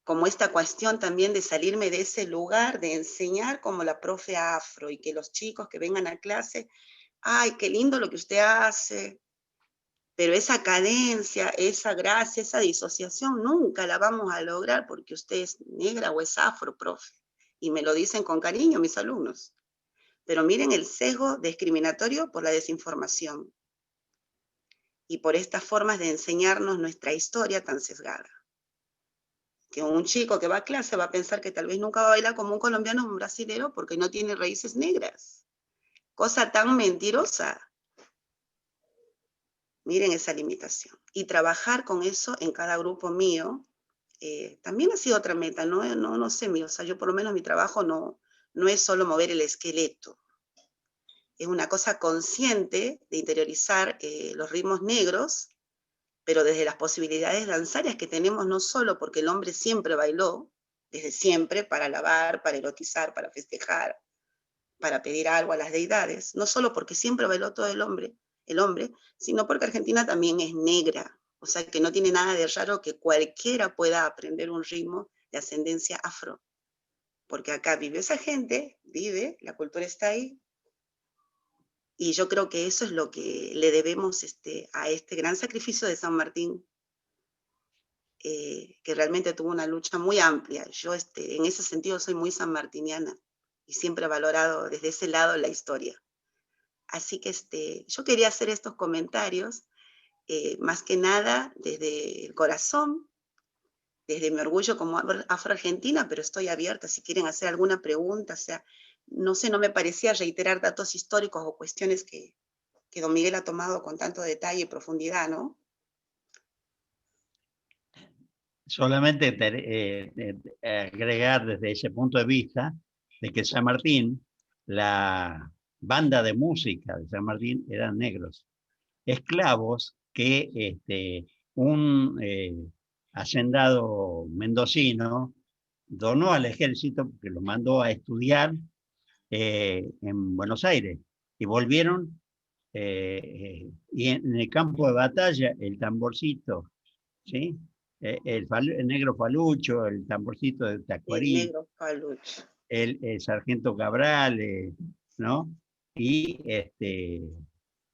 Speaker 3: Como esta cuestión también de salirme de ese lugar, de enseñar como la profe afro y que los chicos que vengan a clase, ay, qué lindo lo que usted hace, pero esa cadencia, esa gracia, esa disociación nunca la vamos a lograr porque usted es negra o es afro, profe. Y me lo dicen con cariño mis alumnos. Pero miren el sesgo discriminatorio por la desinformación y por estas formas de enseñarnos nuestra historia tan sesgada. Que un chico que va a clase va a pensar que tal vez nunca va a bailar como un colombiano o un brasilero porque no tiene raíces negras. Cosa tan mentirosa. Miren esa limitación. Y trabajar con eso en cada grupo mío también ha sido otra meta. No sé, o sea, yo por lo menos mi trabajo no es solo mover el esqueleto. Es una cosa consciente de interiorizar los ritmos negros, pero desde las posibilidades danzarias que tenemos, no solo porque el hombre siempre bailó, desde siempre, para alabar, para erotizar, para festejar, para pedir algo a las deidades, no solo porque siempre bailó todo el hombre, sino porque Argentina también es negra, o sea que no tiene nada de raro que cualquiera pueda aprender un ritmo de ascendencia afro, porque acá vive esa gente, la cultura está ahí, y yo creo que eso es lo que le debemos a este gran sacrificio de San Martín, que realmente tuvo una lucha muy amplia. Yo en ese sentido soy muy sanmartiniana y siempre he valorado desde ese lado la historia. Así que yo quería hacer estos comentarios, más que nada desde el corazón, desde mi orgullo como afroargentina, pero estoy abierta si quieren hacer alguna pregunta, o sea, no sé, no me parecía reiterar datos históricos o cuestiones que don Miguel ha tomado con tanto detalle y profundidad, ¿no?
Speaker 2: Solamente agregar desde ese punto de vista de que San Martín, la banda de música de San Martín eran negros, esclavos que un hacendado mendocino donó al ejército porque los mandó a estudiar en Buenos Aires y volvieron y en el campo de batalla el tamborcito, ¿sí? El negro falucho, el tamborcito de
Speaker 3: El
Speaker 2: Tacuarí,
Speaker 3: negro falucho.
Speaker 2: el sargento Cabral, ¿no? Y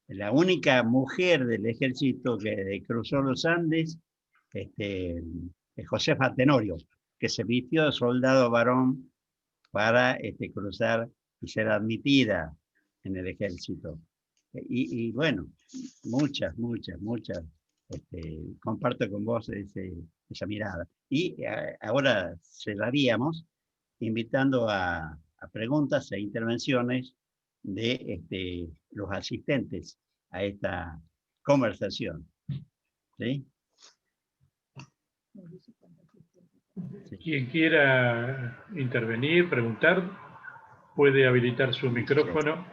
Speaker 2: la única mujer del ejército que cruzó los Andes, Josefa Tenorio, que se vistió de soldado varón para cruzar y ser admitida en el ejército. Y bueno, muchas, comparto con vos esa mirada. Y ahora cerraríamos invitando a preguntas e intervenciones de los asistentes a esta conversación. ¿Sí?
Speaker 1: Quien quiera intervenir, preguntar, puede habilitar su micrófono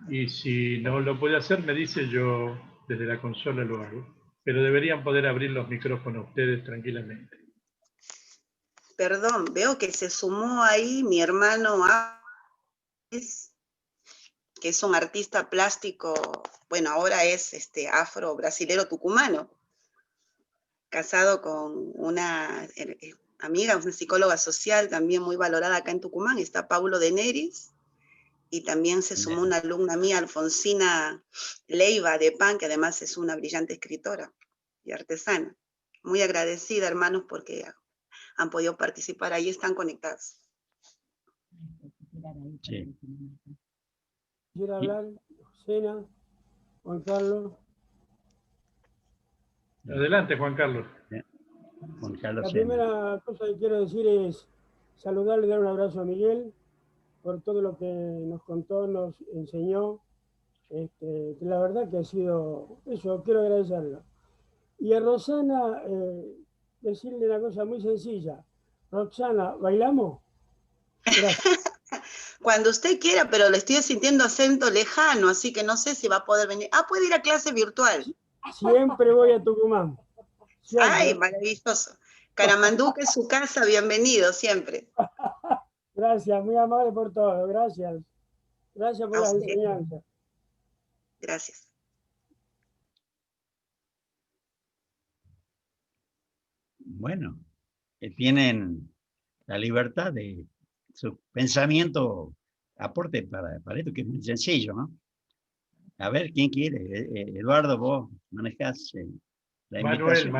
Speaker 1: y si no lo puede hacer, me dice, yo desde la consola lo hago. Pero deberían poder abrir los micrófonos ustedes tranquilamente.
Speaker 3: Perdón, veo que se sumó ahí mi hermano que es un artista plástico, bueno, ahora es afro-brasilero tucumano, casado con una amiga, una psicóloga social también muy valorada acá en Tucumán, está Paulo de Neris, y también se sumó una alumna mía, Alfonsina Leiva de PAN, que además es una brillante escritora y artesana. Muy agradecida, hermanos, porque han podido participar, ahí están conectados.
Speaker 2: Sí.
Speaker 4: ¿Quiere hablar? Sena, Juan Carlos.
Speaker 1: Adelante, Juan Carlos.
Speaker 2: Juan Carlos
Speaker 4: La
Speaker 2: Sena.
Speaker 4: primera cosa que quiero decir es saludarle y dar un abrazo a Miguel por todo lo que nos contó, nos enseñó. Que la verdad que ha sido, eso, quiero agradecerlo. Y a Rosana, decirle una cosa muy sencilla. Roxana, ¿bailamos? Gracias.
Speaker 3: Cuando usted quiera, pero le estoy sintiendo acento lejano, así que no sé si va a poder venir. Ah, puede ir a clase virtual.
Speaker 4: Siempre voy a Tucumán. Siempre.
Speaker 3: Ay, maravilloso. Caramandú, que es su casa, bienvenido siempre.
Speaker 4: Gracias, muy amable por todo, gracias. Gracias por
Speaker 3: A
Speaker 4: las
Speaker 3: usted.
Speaker 4: enseñanzas.
Speaker 3: Gracias.
Speaker 2: Bueno, que tienen la libertad de su pensamiento, aporte para esto, que es muy sencillo, ¿no? A ver, ¿quién quiere? Eduardo, vos manejás la invitación.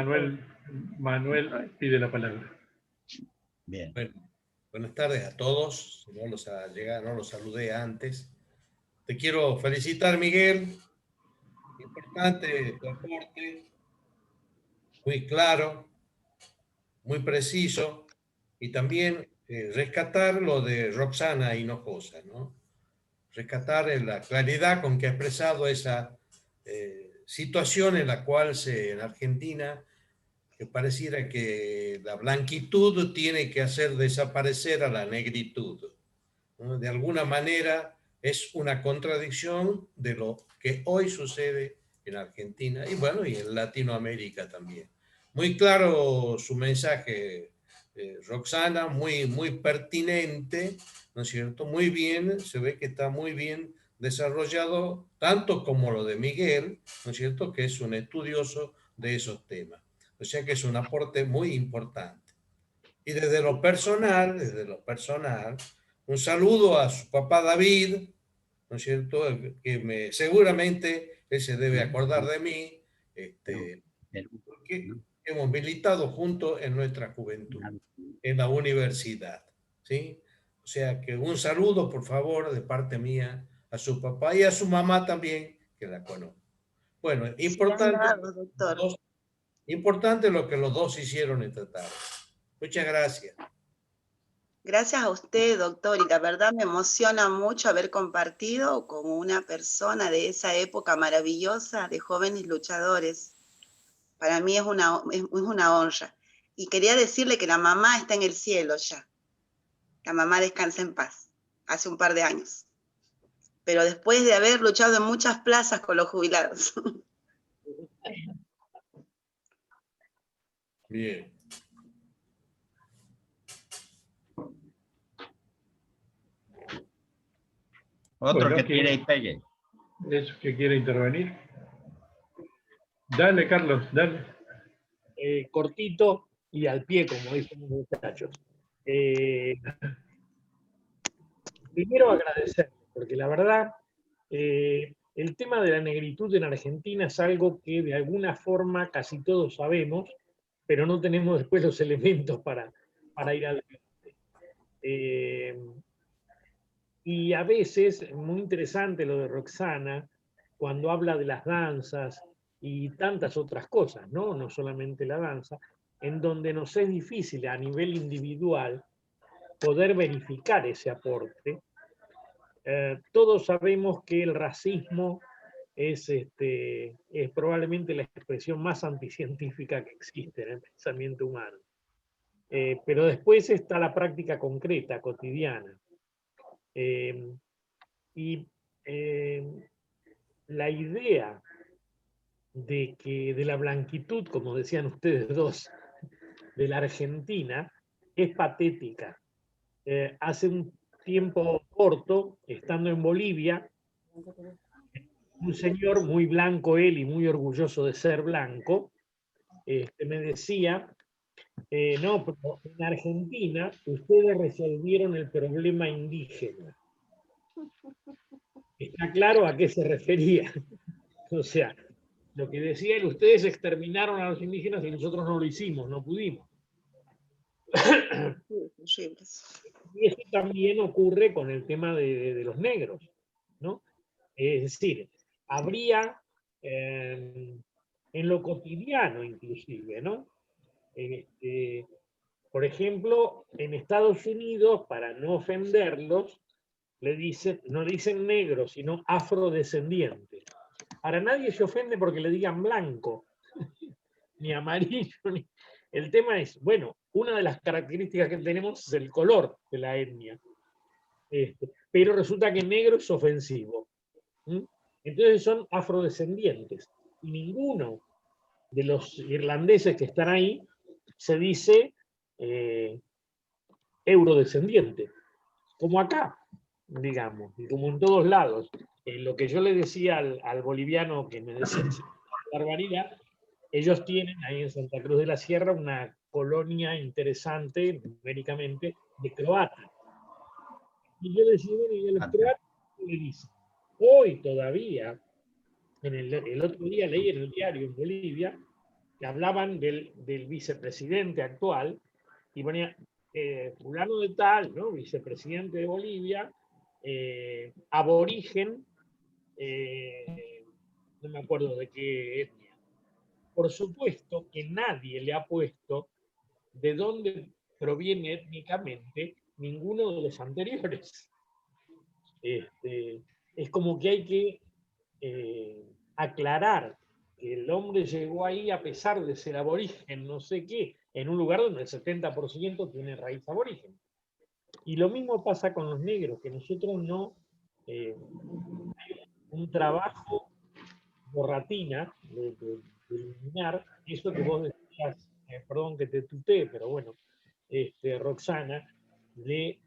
Speaker 1: Manuel pide la palabra.
Speaker 2: Bien.
Speaker 5: Bueno, buenas tardes a todos. No los saludé antes. Te quiero felicitar, Miguel. Importante tu aporte, muy claro, muy preciso, y también rescatar lo de Roxana Hinojosa, ¿no? Rescatar la claridad con que ha expresado esa situación en la cual en Argentina, que pareciera que la blanquitud tiene que hacer desaparecer a la negritud, ¿no? De alguna manera es una contradicción de lo que hoy sucede en Argentina y bueno, y en Latinoamérica también. Muy claro su mensaje, Roxana, muy pertinente, ¿no es cierto? Muy bien, se ve que está muy bien desarrollado, tanto como lo de Miguel, ¿no es cierto? Que es un estudioso de esos temas. O sea que es un aporte muy importante. Y desde lo personal, un saludo a su papá David, ¿no es cierto? Que seguramente él se debe acordar de mí, porque hemos militado juntos en nuestra juventud, en la universidad, ¿sí? O sea que un saludo, por favor, de parte mía, a su papá y a su mamá también, que la conozco. Bueno, importante lo que los dos hicieron esta tarde. Muchas gracias.
Speaker 3: Gracias a usted, doctor, y la verdad me emociona mucho haber compartido con una persona de esa época maravillosa de jóvenes luchadores. Para mí es una honra. Y quería decirle que la mamá está en el cielo ya. La mamá descansa en paz, hace un par de años. Pero después de haber luchado en muchas plazas con los jubilados.
Speaker 5: Bien.
Speaker 2: Otro
Speaker 1: Bueno,
Speaker 2: que tire y pegue.
Speaker 1: ¿Eso que quiere intervenir? Dale, Carlos, dale.
Speaker 6: Cortito y al pie, como dicen los muchachos. Primero agradecer, porque la verdad, el tema de la negritud en Argentina es algo que de alguna forma casi todos sabemos, pero no tenemos después los elementos para ir adelante. Y a veces, muy interesante lo de Roxana, cuando habla de las danzas y tantas otras cosas, ¿no? No solamente la danza, en donde nos es difícil a nivel individual poder verificar ese aporte. Todos sabemos que el racismo es probablemente la expresión más anticientífica que existe en el pensamiento humano. Pero después está la práctica concreta, cotidiana. La idea de la blanquitud, como decían ustedes dos, de la Argentina, es patética. Hace un tiempo corto, estando en Bolivia, un señor muy blanco él y muy orgulloso de ser blanco, me decía, no, pero en Argentina ustedes resolvieron el problema indígena. Está claro a qué se refería. O sea, lo que decían, ustedes exterminaron a los indígenas y nosotros no lo hicimos, no pudimos. Y eso también ocurre con el tema de los negros, ¿no? Es decir, habría en lo cotidiano inclusive, ¿no? Por ejemplo, en Estados Unidos, para no ofenderlos, no dicen negros, sino afrodescendientes. Ahora nadie se ofende porque le digan blanco, ni amarillo, ni... El tema es, bueno, una de las características que tenemos es el color de la etnia. Pero resulta que negro es ofensivo. Entonces son afrodescendientes. Y ninguno de los irlandeses que están ahí se dice eurodescendiente. Como acá, digamos, y como en todos lados. Lo que yo le decía al boliviano que me decía barbaridad, ellos tienen ahí en Santa Cruz de la Sierra una colonia interesante, numéricamente, de croatas. Y yo decía, bueno, y a los croatas le dicen, hoy todavía, el otro día leí en el diario en Bolivia, que hablaban del vicepresidente actual, y ponía, fulano de tal, ¿no? Vicepresidente de Bolivia, aborigen, no me acuerdo de qué etnia. Por supuesto que nadie le ha puesto de dónde proviene étnicamente ninguno de los anteriores. Es como que hay que aclarar que el hombre llegó ahí a pesar de ser aborigen, no sé qué, en un lugar donde el 70% tiene raíz aborigen. Y lo mismo pasa con los negros, que nosotros no... un trabajo borratina de eliminar eso que vos decías, perdón que te tuteé, pero bueno, Roxana, de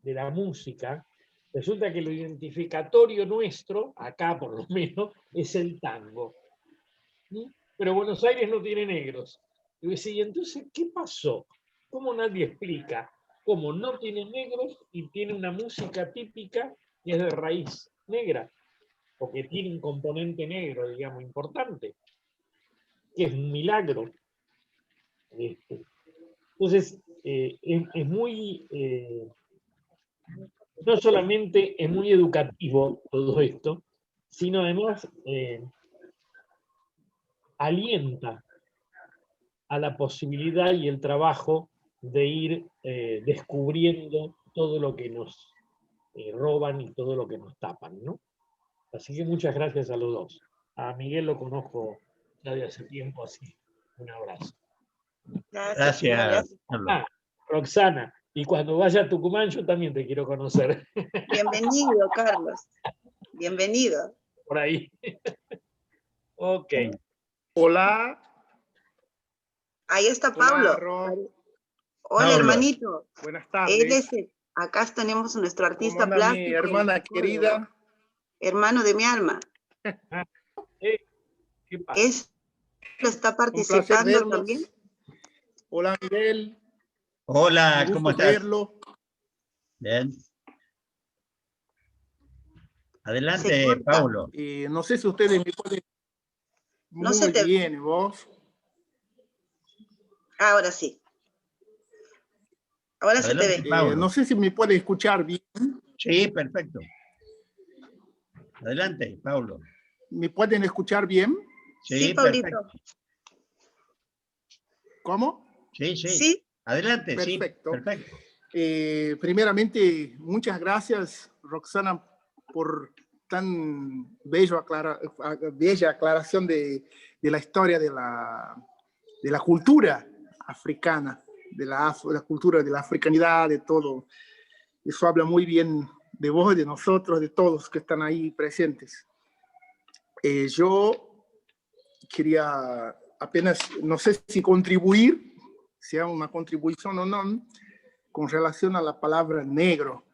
Speaker 6: la música. Resulta que lo identificatorio nuestro, acá por lo menos, es el tango. ¿Sí? Pero Buenos Aires no tiene negros. Y decía, ¿y entonces qué pasó? ¿Cómo nadie explica cómo no tiene negros y tiene una música típica que es de raíz negra? Porque tiene un componente negro, digamos, importante, que es un milagro. Entonces, es muy, no solamente es muy educativo todo esto, sino además alienta a la posibilidad y el trabajo de ir descubriendo todo lo que nos roban y todo lo que nos tapan, ¿no? Así que muchas gracias a los dos. A Miguel lo conozco ya de hace tiempo, así un abrazo.
Speaker 2: Gracias.
Speaker 6: Roxana, y cuando vaya a Tucumán yo también te quiero conocer.
Speaker 3: Bienvenido, Carlos. Bienvenido.
Speaker 6: Por ahí. Ok.
Speaker 7: Hola.
Speaker 3: Ahí está Pablo. Hola,
Speaker 2: Pablo.
Speaker 3: hermanito.
Speaker 7: Buenas tardes.
Speaker 3: Acá tenemos nuestro artista
Speaker 7: ¿Cómo anda
Speaker 3: plástico.
Speaker 7: mi hermana querida?
Speaker 3: Hermano de mi alma.
Speaker 6: ¿Qué pasa?
Speaker 3: ¿Está participando también?
Speaker 7: Hola, Miguel.
Speaker 2: Hola, ¿cómo estás?
Speaker 7: Verlo.
Speaker 2: Bien. Adelante, Paulo.
Speaker 7: No sé si ustedes me pueden...
Speaker 3: No
Speaker 7: Muy bien, ¿vos?
Speaker 3: Ahora sí. Ahora
Speaker 2: Adelante,
Speaker 3: se te ve.
Speaker 2: Paulo.
Speaker 7: No sé si me puede escuchar bien.
Speaker 2: Sí, perfecto. Adelante, Paulo.
Speaker 7: ¿Me pueden escuchar bien?
Speaker 3: Sí, Paulito.
Speaker 2: Perfecto.
Speaker 7: ¿Cómo?
Speaker 2: Sí.
Speaker 3: Sí.
Speaker 2: Adelante,
Speaker 7: perfecto.
Speaker 2: Sí, perfecto.
Speaker 7: Primeramente, muchas gracias, Roxana, por tan bella aclaración de la historia de la cultura africana, de la cultura de la africanidad, de todo. Eso habla muy bien de vos, de nosotros, de todos que están ahí presentes. Yo quería apenas, no sé si contribuir, sea una contribución o no, con relación a la palabra negro.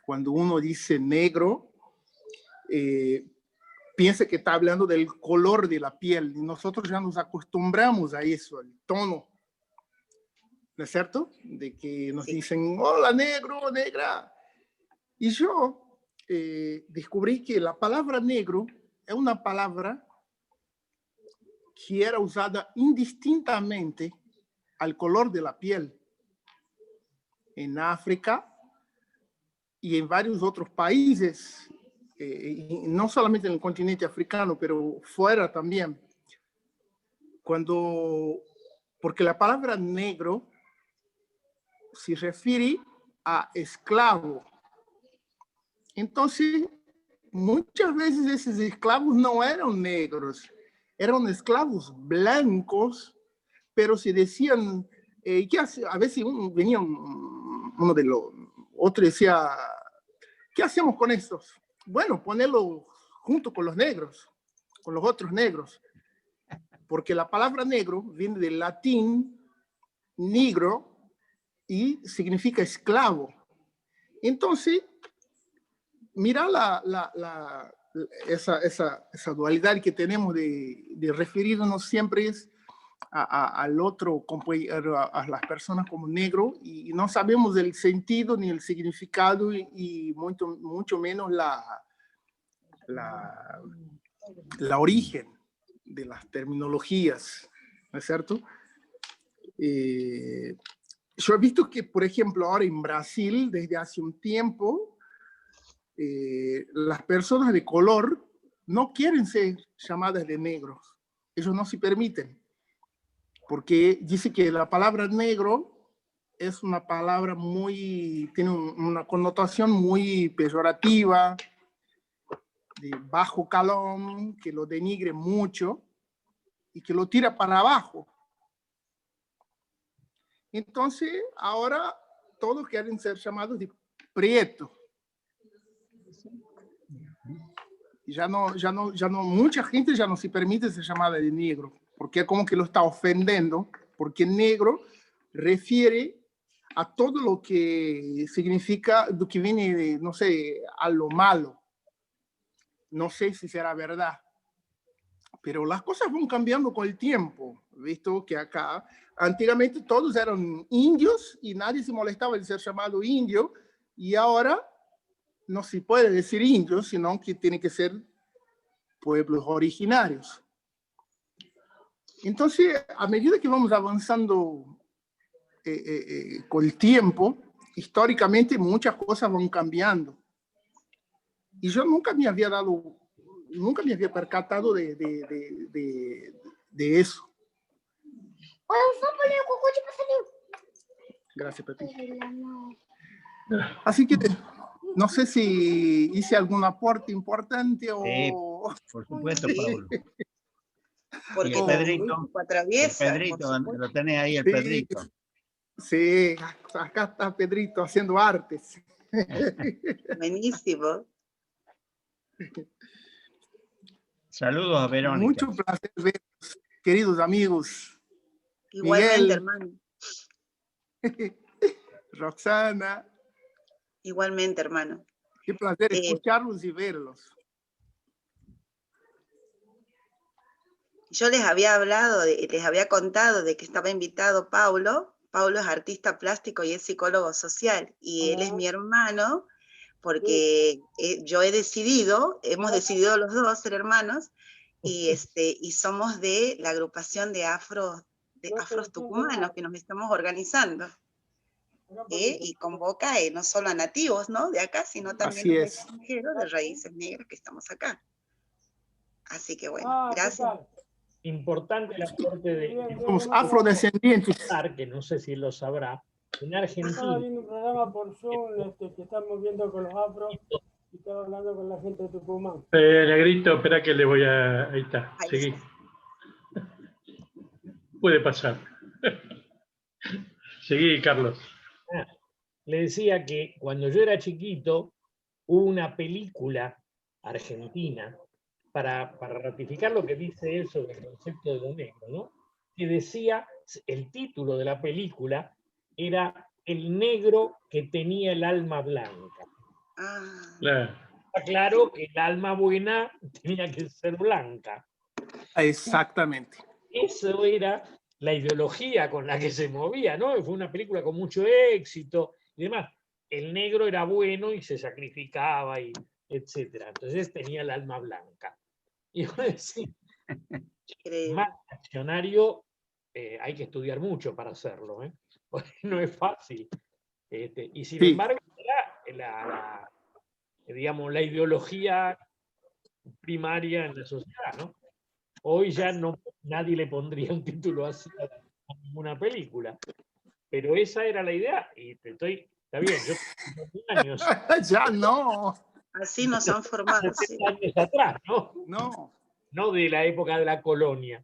Speaker 7: Cuando uno dice negro, piensa que está hablando del color de la piel, y nosotros ya nos acostumbramos a eso, al tono, ¿no es cierto? De que nos dicen, hola negro, negra. Y yo descubrí que la palabra negro es una palabra que era usada indistintamente al color de la piel en África y en varios otros países, y no solamente en el continente africano, pero fuera también. Porque la palabra negro se refiere a esclavo. Entonces, muchas veces esos esclavos no eran negros, eran esclavos blancos, pero se decían, a veces venía uno de los otros decía, ¿qué hacemos con estos? Bueno, ponerlo junto con los negros, con los otros negros, porque la palabra negro viene del latín negro y significa esclavo. Entonces, mira esa dualidad que tenemos de referirnos siempre al otro, a las personas como negro, y no sabemos el sentido ni el significado y mucho menos la origen de las terminologías, ¿no es cierto? Yo he visto que, por ejemplo, ahora en Brasil, desde hace un tiempo, las personas de color no quieren ser llamadas de negros. Ellos no se permiten, porque dice que la palabra negro es una palabra tiene una connotación muy peyorativa, de bajo calón, que lo denigre mucho y que lo tira para abajo. Entonces, ahora todos quieren ser llamados de prieto. Ya no, mucha gente ya no se permite ser llamada de negro, porque es como que lo está ofendiendo, porque negro refiere a todo lo que significa, lo que viene, no sé, a lo malo. No sé si será verdad, pero las cosas van cambiando con el tiempo, visto que acá, antiguamente todos eran indios y nadie se molestaba en ser llamado indio, y ahora no se puede decir indios, sino que tiene que ser pueblos originarios. Entonces, a medida que vamos avanzando con el tiempo, históricamente muchas cosas van cambiando. Y yo nunca me había percatado de eso. Gracias, Pepi. Así que no sé si hice algún aporte importante o...
Speaker 2: Por supuesto, Pablo.
Speaker 3: Porque
Speaker 2: el Pedrito,
Speaker 3: atraviesa.
Speaker 2: Pedrito, lo tenés ahí, el
Speaker 7: Sí.
Speaker 2: Pedrito.
Speaker 7: Sí, acá está Pedrito haciendo artes.
Speaker 3: Buenísimo.
Speaker 2: Saludos a Verónica.
Speaker 7: Mucho placer verlos, queridos amigos.
Speaker 3: Igualmente,
Speaker 7: Miguel,
Speaker 3: hermano.
Speaker 7: Roxana.
Speaker 3: Igualmente, hermano.
Speaker 7: Qué placer escucharlos y verlos.
Speaker 3: Yo les había les había contado de que estaba invitado Paulo. Paulo es artista plástico y es psicólogo social. Y él es mi hermano, porque yo hemos decidido los dos ser hermanos, y somos de la agrupación de afros tucumanos que nos estamos organizando. Y convoca no solo a nativos, ¿no?, de acá, sino también a los extranjeros de raíces negras que estamos acá. Así que bueno, gracias.
Speaker 6: Importante el aporte de...
Speaker 7: Somos afrodescendientes.
Speaker 6: Que no sé si lo sabrá. En Argentina...
Speaker 4: Estaba viendo un programa por Zoom que estamos viendo con los afros y estaba hablando con la gente de Tucumán.
Speaker 1: Negrito, espera que le voy a... Ahí está, seguí. Puede pasar. Seguí, Carlos.
Speaker 6: Le decía que cuando yo era chiquito hubo una película argentina para ratificar lo que dice él sobre el concepto de lo negro, ¿no?, que decía, el título de la película era El negro que tenía el alma blanca. Está claro que el alma buena tenía que ser blanca.
Speaker 7: Exactamente.
Speaker 6: Eso era la ideología con la que se movía, ¿no? Fue una película con mucho éxito y demás. el negro era bueno y se sacrificaba, y etcétera. Entonces tenía el alma blanca. Y vos decís,
Speaker 3: Increíble.
Speaker 6: más accionario, hay que estudiar mucho para hacerlo, ¿eh? Porque no es fácil. Y sin
Speaker 7: Sí.
Speaker 6: embargo, era digamos, la ideología primaria en la sociedad, ¿no? Hoy ya no, nadie le pondría un título así a ninguna película, pero esa era la idea, y está bien, yo tengo 10 años,
Speaker 7: Ya no,
Speaker 3: Así nos han formado, sí.
Speaker 6: 70 años atrás, ¿no?
Speaker 7: no.
Speaker 6: No de la época de la colonia.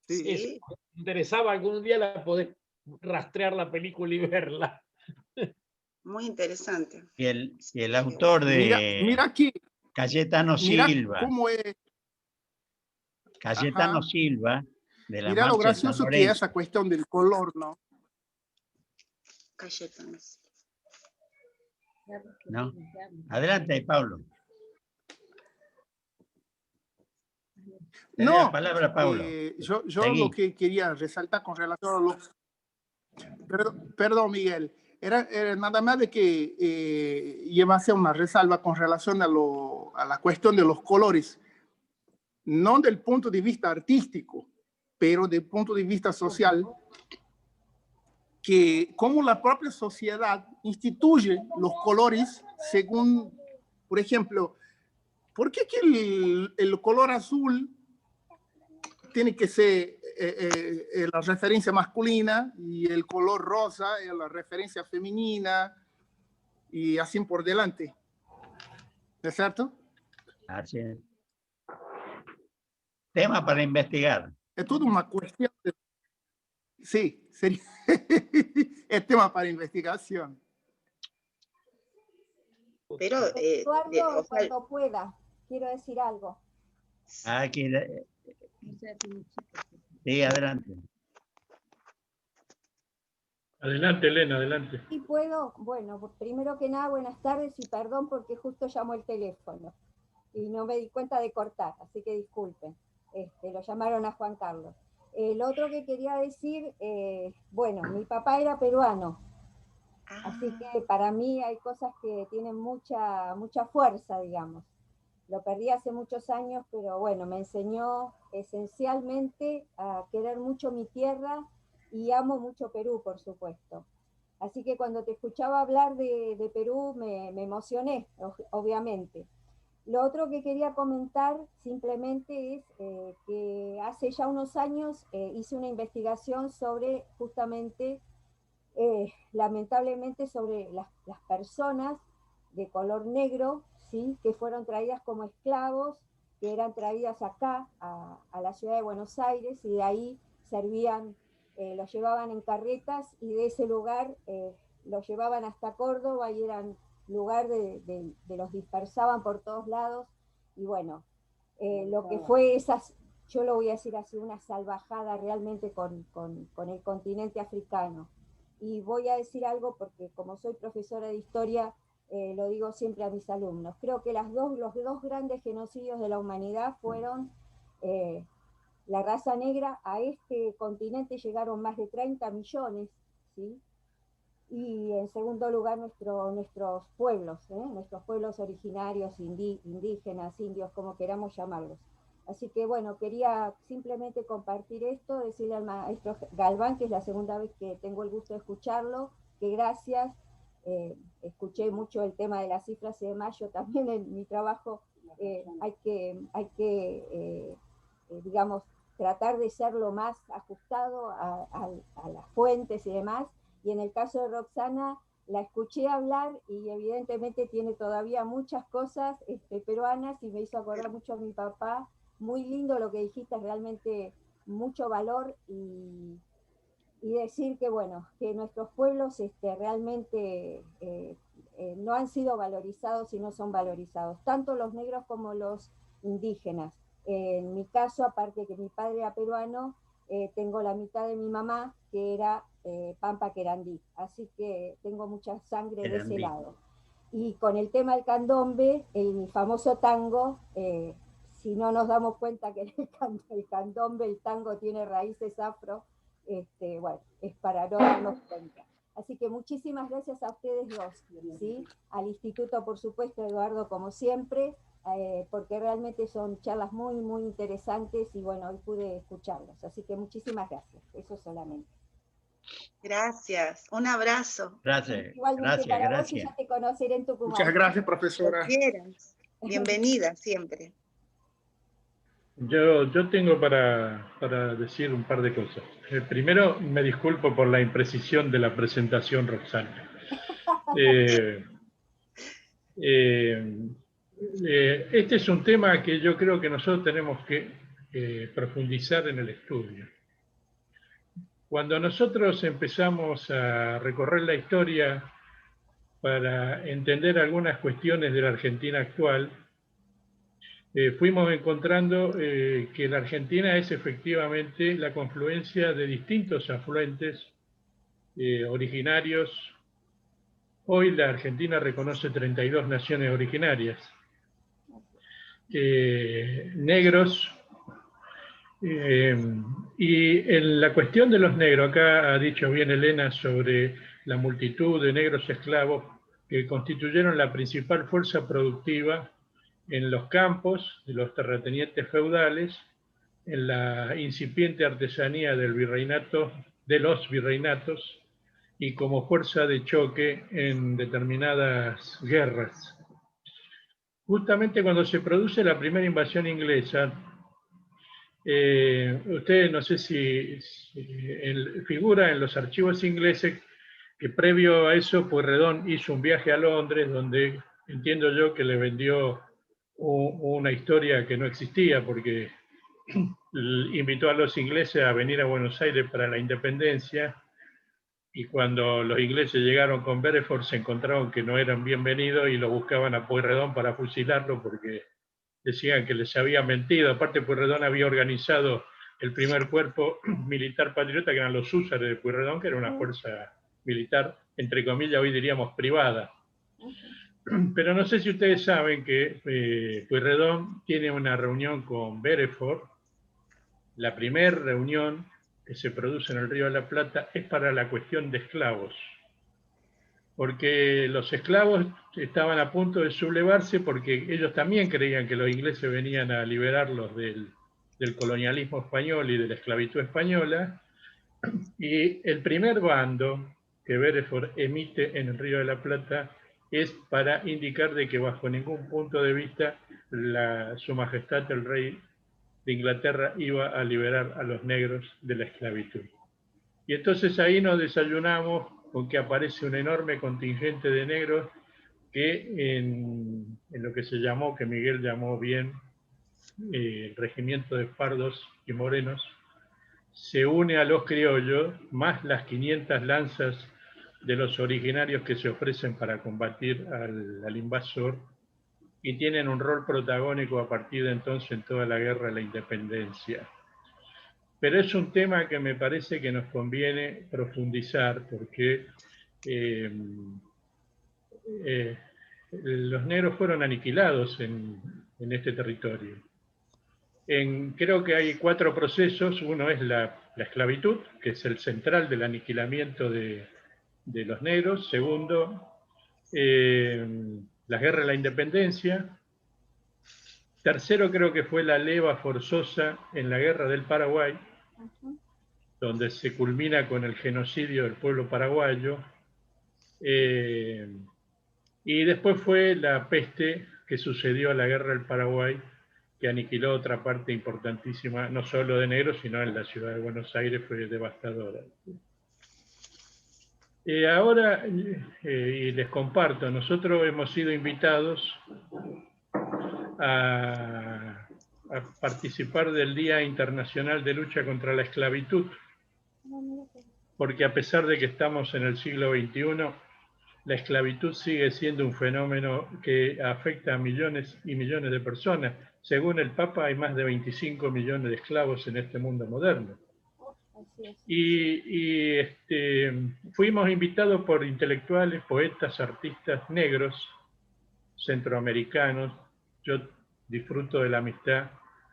Speaker 7: Sí.
Speaker 6: Eso,
Speaker 3: Sí,
Speaker 6: si te interesaba algún día, la podés rastrear la película y verla.
Speaker 3: muy interesante.
Speaker 2: Y el autor
Speaker 7: Mira,
Speaker 2: de
Speaker 7: mira aquí,
Speaker 2: Cayetano
Speaker 7: mira
Speaker 2: Silva,
Speaker 7: cómo es.
Speaker 2: Cayetano
Speaker 7: Ajá.
Speaker 2: Silva, de la
Speaker 7: Mira lo
Speaker 2: Marcha de San
Speaker 7: gracioso que es
Speaker 2: Lorenzo.
Speaker 7: esa cuestión del color, ¿no?
Speaker 3: Cayetanos.
Speaker 2: ¿No? Adelante, Pablo. Tenés la
Speaker 7: No,
Speaker 2: palabra, Pablo.
Speaker 7: yo
Speaker 2: Seguí.
Speaker 7: lo que quería resaltar con relación a los... Perdón, Miguel. Era nada más de que llevase una resalva con relación a la cuestión de los colores, no del punto de vista artístico, pero del punto de vista social, que como la propia sociedad instituye los colores según, por ejemplo, ¿por qué que el color azul tiene que ser la referencia masculina y el color rosa es la referencia femenina y así por delante? ¿No es cierto?
Speaker 2: Así es. Tema para investigar.
Speaker 7: Es toda una cuestión de... Sí, sería... es tema para investigación.
Speaker 3: Pero,
Speaker 8: Eduardo,
Speaker 3: o sea,
Speaker 8: cuando pueda, quiero decir algo.
Speaker 2: Aquí, sí, adelante.
Speaker 1: Adelante, Elena, adelante.
Speaker 8: Si puedo, bueno, primero que nada, buenas tardes y perdón porque justo llamó el teléfono y no me di cuenta de cortar, así que disculpen. Lo llamaron a Juan Carlos. Lo otro que quería decir, bueno, mi papá era peruano, así que para mí hay cosas que tienen mucha fuerza, digamos. Lo perdí hace muchos años, pero bueno, me enseñó esencialmente a querer mucho mi tierra y amo mucho Perú, por supuesto. Así que cuando te escuchaba hablar de Perú me emocioné, obviamente. Lo otro que quería comentar simplemente es que hace ya unos años hice una investigación sobre justamente, lamentablemente, sobre las personas de color negro, ¿sí? Que fueron traídas como esclavos, que eran traídas acá, a la ciudad de Buenos Aires, y de ahí servían, los llevaban en carretas, y de ese lugar los llevaban hasta Córdoba, y eran lugar de los dispersaban por todos lados, y bueno, lo que fue esas, yo lo voy a decir así, una salvajada realmente con el continente africano. Y voy a decir algo porque como soy profesora de historia, lo digo siempre a mis alumnos. Creo que los dos grandes genocidios de la humanidad fueron la raza negra. A este continente llegaron más de 30 millones, ¿sí? Y en segundo lugar nuestros pueblos originarios, indígenas, indios, como queramos llamarlos. Así que bueno, quería simplemente compartir esto, decirle al maestro Galván, que es la segunda vez que tengo el gusto de escucharlo, que gracias. Escuché mucho el tema de las cifras y demás. Yo también en mi trabajo hay que digamos, tratar de ser lo más ajustado a las fuentes y demás. Y en el caso de Roxana, la escuché hablar y evidentemente tiene todavía muchas cosas peruanas, y me hizo acordar mucho a mi papá. Muy lindo lo que dijiste, realmente mucho valor, y decir que bueno, que nuestros pueblos realmente no han sido valorizados y no son valorizados, tanto los negros como los indígenas. En mi caso, aparte que mi padre era peruano, tengo la mitad de mi mamá que era Pampa Querandí, así que tengo mucha sangre de ese lado. Y con el tema del candombe, el famoso tango, si no nos damos cuenta que el candombe, el tango tiene raíces afro, bueno, es para no darnos cuenta. Así que muchísimas gracias a ustedes dos, ¿sí? Al instituto, por supuesto, Eduardo, como siempre, porque realmente son charlas muy, muy interesantes y bueno, hoy pude escucharlos. Así que muchísimas gracias, eso solamente.
Speaker 3: Gracias, un abrazo.
Speaker 2: Gracias,
Speaker 8: Igualmente para vos, y
Speaker 2: gracias.
Speaker 8: ya te conoceré en Tucumán.
Speaker 7: Muchas gracias,
Speaker 3: Lo
Speaker 7: profesora.
Speaker 3: quieras. Bienvenida siempre.
Speaker 1: Yo tengo para decir un par de cosas. Primero, me disculpo por la imprecisión de la presentación, Roxana. Este es un tema que yo creo que nosotros tenemos que profundizar en el estudio. Cuando nosotros empezamos a recorrer la historia para entender algunas cuestiones de la Argentina actual, fuimos encontrando que la Argentina es efectivamente la confluencia de distintos afluentes originarios. Hoy la Argentina reconoce 32 naciones originarias. Negros, y en la cuestión de los negros, acá ha dicho bien Elena sobre la multitud de negros esclavos que constituyeron la principal fuerza productiva en los campos de los terratenientes feudales, en la incipiente artesanía del virreinato, de los virreinatos, y como fuerza de choque en determinadas guerras. Justamente cuando se produce la primera invasión inglesa, usted no sé si figura en los archivos ingleses que previo a eso Pueyrredón hizo un viaje a Londres donde entiendo yo que le vendió una historia que no existía porque invitó a los ingleses a venir a Buenos Aires para la independencia, y cuando los ingleses llegaron con Beresford se encontraron que no eran bienvenidos y lo buscaban a Pueyrredón para fusilarlo porque decían que les había mentido. Aparte, Pueyrredón había organizado el primer cuerpo militar patriota, que eran los húsares de Pueyrredón, que era una fuerza militar, entre comillas, hoy diríamos privada. Pero no sé si ustedes saben que Pueyrredón tiene una reunión con Beresford. La primera reunión que se produce en el Río de la Plata es para la cuestión de esclavos, porque los esclavos estaban a punto de sublevarse porque ellos también creían que los ingleses venían a liberarlos del colonialismo español y de la esclavitud española, y el primer bando que Beresford emite en el Río de la Plata es para indicar de que bajo ningún punto de vista su majestad el rey de Inglaterra iba a liberar a los negros de la esclavitud. Y entonces ahí nos desayunamos con que aparece un enorme contingente de negros que en lo que se llamó, que Miguel llamó bien, el regimiento de pardos y morenos, se une a los criollos, más las 500 lanzas de los originarios que se ofrecen para combatir al invasor, y tienen un rol protagónico a partir de entonces en toda la guerra de la independencia. Pero es un tema que me parece que nos conviene profundizar porque los negros fueron aniquilados en este territorio. Creo que hay 4 procesos. Uno es la esclavitud, que es el central del aniquilamiento de los negros. Segundo, la guerra de la independencia. Tercero, creo que fue la leva forzosa en la guerra del Paraguay, donde se culmina con el genocidio del pueblo paraguayo. Y después fue la peste que sucedió a la guerra del Paraguay, que aniquiló otra parte importantísima, no solo de negros, sino en la ciudad de Buenos Aires, fue devastadora. Ahora, y les comparto, nosotros hemos sido invitados a participar del Día Internacional de Lucha contra la Esclavitud, porque a pesar de que estamos en el siglo XXI, la esclavitud sigue siendo un fenómeno que afecta a millones y millones de personas. Según el Papa, hay más de 25 millones de esclavos en este mundo moderno. Y fuimos invitados por intelectuales, poetas, artistas negros, centroamericanos. Yo disfruto de la amistad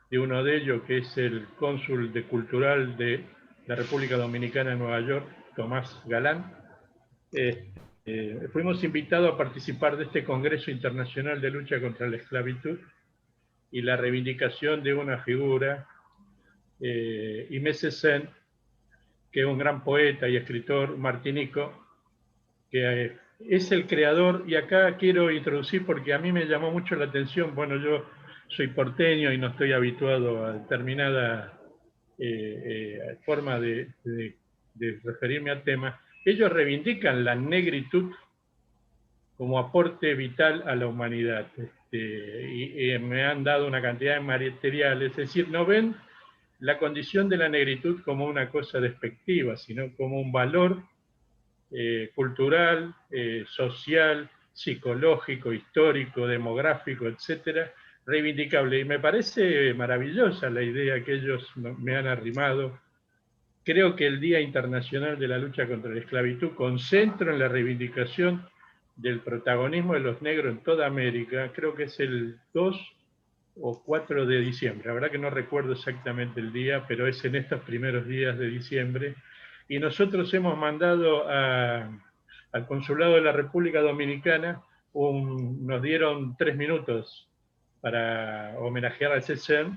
Speaker 1: de uno de ellos, que es el cónsul cultural de la República Dominicana en Nueva York, Tomás Galán, fuimos invitados a participar de este Congreso Internacional de Lucha contra la Esclavitud y la reivindicación de una figura, Aimé Césaire, que es un gran poeta y escritor martinico, que es el creador, y acá quiero introducir porque a mí me llamó mucho la atención, bueno, yo soy porteño y no estoy habituado a determinada forma de referirme al tema. Ellos reivindican la negritud como aporte vital a la humanidad, y me han dado una cantidad de materiales, es decir, no ven la condición de la negritud como una cosa despectiva, sino como un valor cultural, social, psicológico, histórico, demográfico, etcétera, reivindicable. Y me parece maravillosa la idea que ellos me han arrimado. Creo que el Día Internacional de la Lucha contra la Esclavitud concentra en la reivindicación del protagonismo de los negros en toda América. Creo que es el 2 o 4 de diciembre. La verdad que no recuerdo exactamente el día, pero es en estos primeros días de diciembre. Y nosotros hemos mandado al Consulado de la República Dominicana, nos dieron 3 minutos para homenajear a Césaire,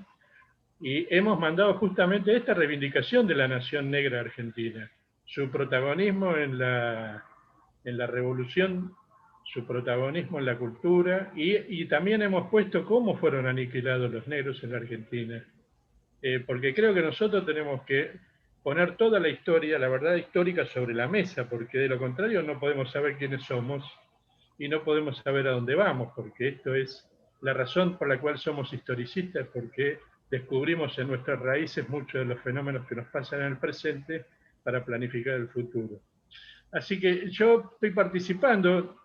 Speaker 1: y hemos mandado justamente esta reivindicación de la nación negra argentina, su protagonismo en la revolución, su protagonismo en la cultura, y también hemos puesto cómo fueron aniquilados los negros en la Argentina. Porque creo que nosotros tenemos que poner toda la historia, la verdad histórica sobre la mesa, porque de lo contrario no podemos saber quiénes somos y no podemos saber a dónde vamos, porque esto es la razón por la cual somos historicistas, porque descubrimos en nuestras raíces muchos de los fenómenos que nos pasan en el presente para planificar el futuro. Así que yo estoy participando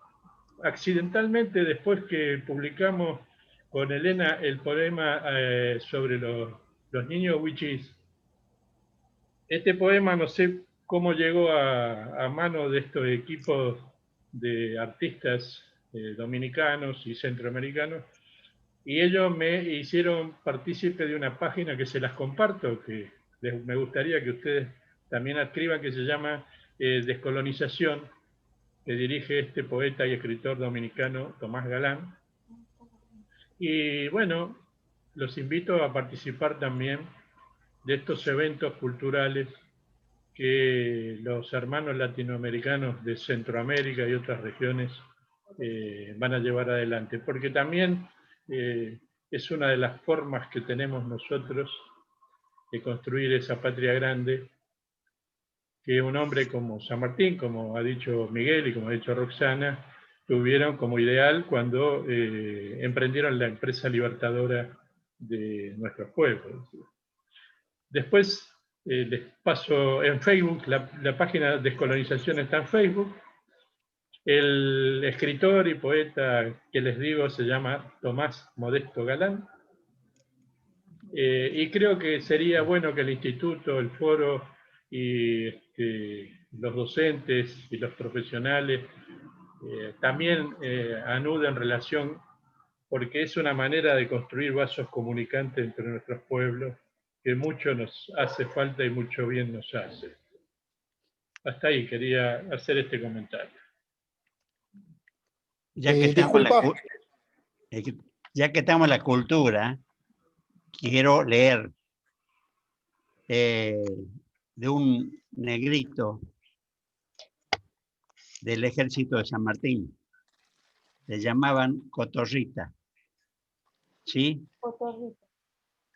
Speaker 1: accidentalmente después que publicamos con Elena el poema sobre los niños wichís. Este poema no sé cómo llegó a manos de estos equipos de artistas dominicanos y centroamericanos, y ellos me hicieron partícipe de una página que se las comparto, que me gustaría que ustedes también escriban, que se llama Descolonización, que dirige este poeta y escritor dominicano Tomás Galán. Y bueno, los invito a participar también de estos eventos culturales que los hermanos latinoamericanos de Centroamérica y otras regiones van a llevar adelante, porque también es una de las formas que tenemos nosotros de construir esa patria grande, que un hombre como San Martín, como ha dicho Miguel y como ha dicho Roxana, tuvieron como ideal cuando emprendieron la empresa libertadora de nuestros pueblos. Después les paso en Facebook, la página Descolonización está en Facebook. El escritor y poeta que les digo se llama Tomás Modesto Galán. Y creo que sería bueno que el instituto, el foro y los docentes y los profesionales también anuden relación, porque es una manera de construir vasos comunicantes entre nuestros pueblos que mucho nos hace falta y mucho bien nos hace. Hasta ahí quería hacer este comentario.
Speaker 2: Ya que estamos en la cultura, quiero leer de un negrito del ejército de San Martín. Le llamaban Cotorrita. ¿Sí?
Speaker 8: Cotorrita.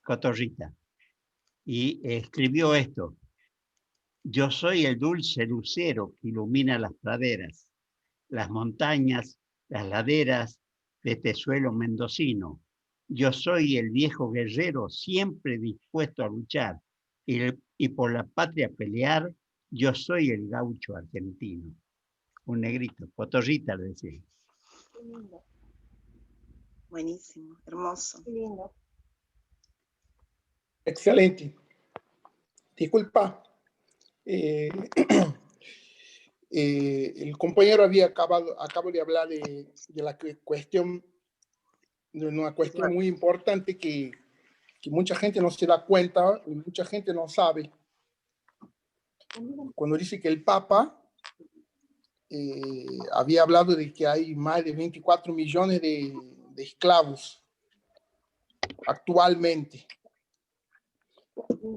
Speaker 2: Cotorrita. Y escribió esto: yo soy el dulce lucero que ilumina las praderas, las montañas, las laderas de este suelo mendocino. Yo soy el viejo guerrero siempre dispuesto a luchar y por la patria pelear. Yo soy el gaucho argentino. Un negrito, Cotorrita le decía.
Speaker 8: Qué lindo.
Speaker 3: Buenísimo, hermoso.
Speaker 8: Qué lindo.
Speaker 7: Excelente. Disculpa. El compañero acabo de hablar de la cuestión, de una cuestión muy importante que mucha gente no se da cuenta y mucha gente no sabe. Cuando dice que el Papa había hablado de que hay más de 24 millones de esclavos actualmente.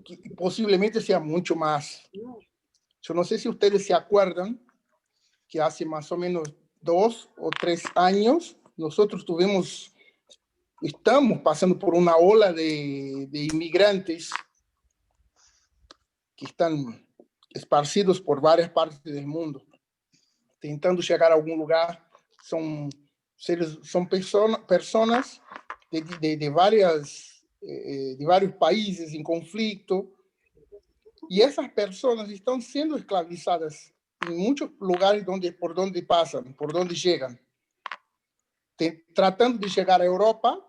Speaker 7: Que posiblemente sea mucho más. Yo no sé si ustedes se acuerdan que hace más o menos 2 o 3 años nosotros estamos pasando por una ola de inmigrantes que están esparcidos por varias partes del mundo, tentando llegar a algún lugar. Son personas de varios países en conflicto, y esas personas están siendo esclavizadas en muchos lugares por donde pasan, por donde llegan, tratando de llegar a Europa,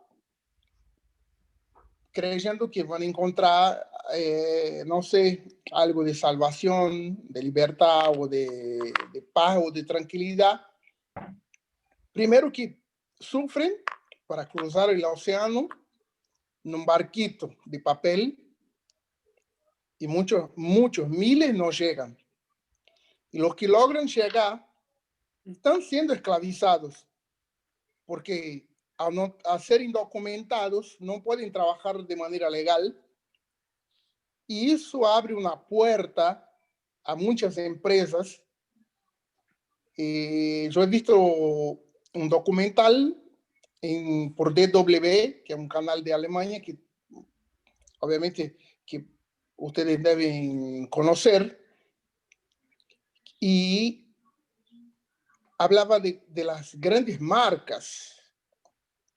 Speaker 7: creyendo que van a encontrar, no sé, algo de salvación, de libertad o de paz o de tranquilidad. Primero que sufren para cruzar el océano en un barquito de papel, y muchos, miles no llegan. Y los que logran llegar están siendo esclavizados, porque al ser indocumentados no pueden trabajar de manera legal, y eso abre una puerta a muchas empresas. Yo he visto un documental por DW, que es un canal de Alemania, que obviamente que ustedes deben conocer, y hablaba de las grandes marcas,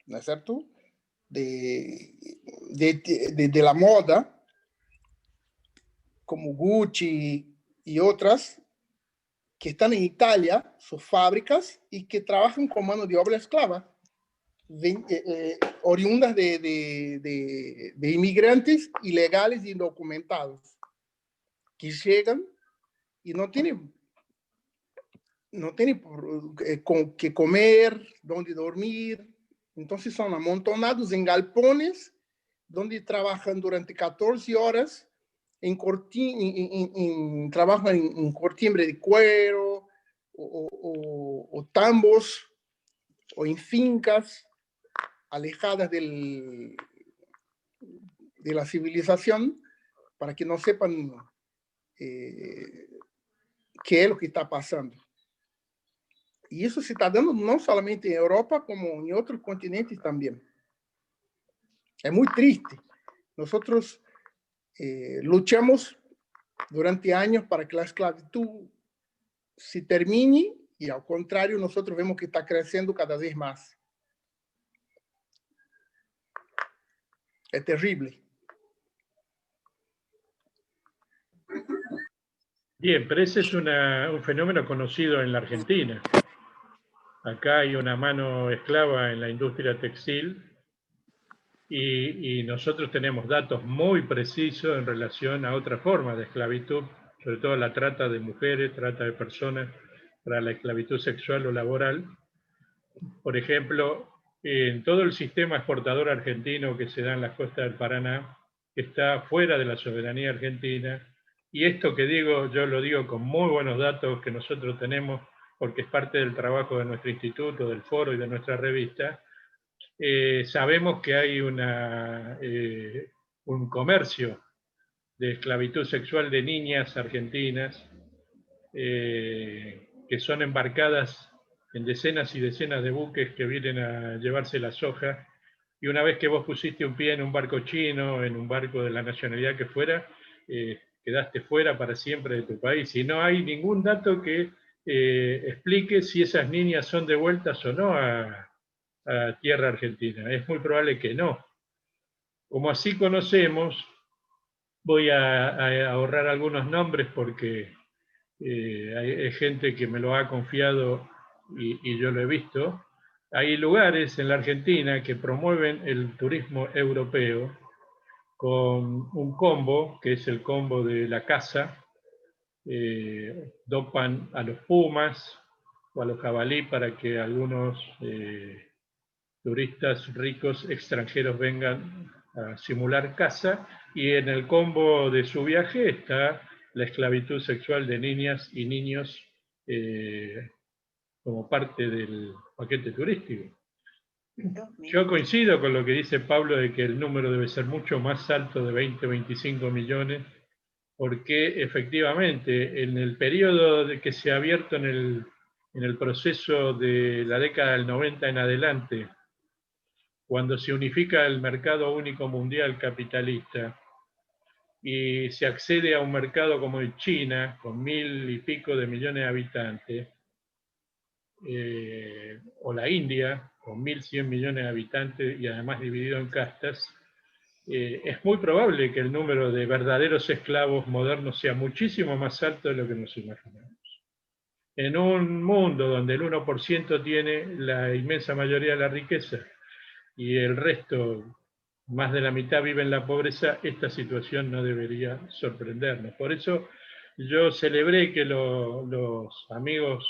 Speaker 7: ¿no es cierto?, de la moda, como Gucci y otras, que están en Italia, sus fábricas, y que trabajan con mano de obra esclava, oriundas de inmigrantes ilegales e indocumentados, que llegan y no tienen que comer, dónde dormir. Entonces son amontonados en galpones, donde trabajan durante 14 horas, trabajan en cortimbre de cuero, o tambos, o en fincas alejadas de la civilización, para que no sepan qué es lo que está pasando. Y eso se está dando no solamente en Europa, como en otros continentes también. Es muy triste. Nosotros luchamos durante años para que la esclavitud se termine, y al contrario, nosotros vemos que está creciendo cada vez más. Es terrible.
Speaker 1: Bien, pero ese es un fenómeno conocido en la Argentina. Acá hay una mano esclava en la industria textil, y nosotros tenemos datos muy precisos en relación a otra forma de esclavitud, sobre todo la trata de mujeres, trata de personas para la esclavitud sexual o laboral. Por ejemplo, en todo el sistema exportador argentino que se da en las costas del Paraná, que está fuera de la soberanía argentina, y esto que digo, yo lo digo con muy buenos datos que nosotros tenemos, porque es parte del trabajo de nuestro instituto, del foro y de nuestra revista. Sabemos que hay un comercio de esclavitud sexual de niñas argentinas que son embarcadas en decenas y decenas de buques que vienen a llevarse la soja, y una vez que vos pusiste un pie en un barco chino, en un barco de la nacionalidad que fuera, quedaste fuera para siempre de tu país, y no hay ningún dato que explique si esas niñas son devueltas o no a tierra argentina. Es muy probable que no. Como así conocemos, voy a ahorrar algunos nombres porque hay gente que me lo ha confiado y yo lo he visto. Hay lugares en la Argentina que promueven el turismo europeo con un combo, que es el combo de la caza. Dopan a los pumas o a los jabalí para que algunos turistas ricos extranjeros vengan a simular caza, y en el combo de su viaje está la esclavitud sexual de niñas y niños como parte del paquete turístico. Yo coincido con lo que dice Pablo de que el número debe ser mucho más alto de 20 o 25 millones, porque efectivamente en el periodo de que se ha abierto en el proceso de la década del 90 en adelante, cuando se unifica el mercado único mundial capitalista y se accede a un mercado como el China, con 1000 y pico de millones de habitantes, o la India, con 1100 millones de habitantes y además dividido en castas, es muy probable que el número de verdaderos esclavos modernos sea muchísimo más alto de lo que nos imaginamos. En un mundo donde el 1% tiene la inmensa mayoría de la riqueza y el resto, más de la mitad, vive en la pobreza, esta situación no debería sorprendernos. Por eso yo celebré que los amigos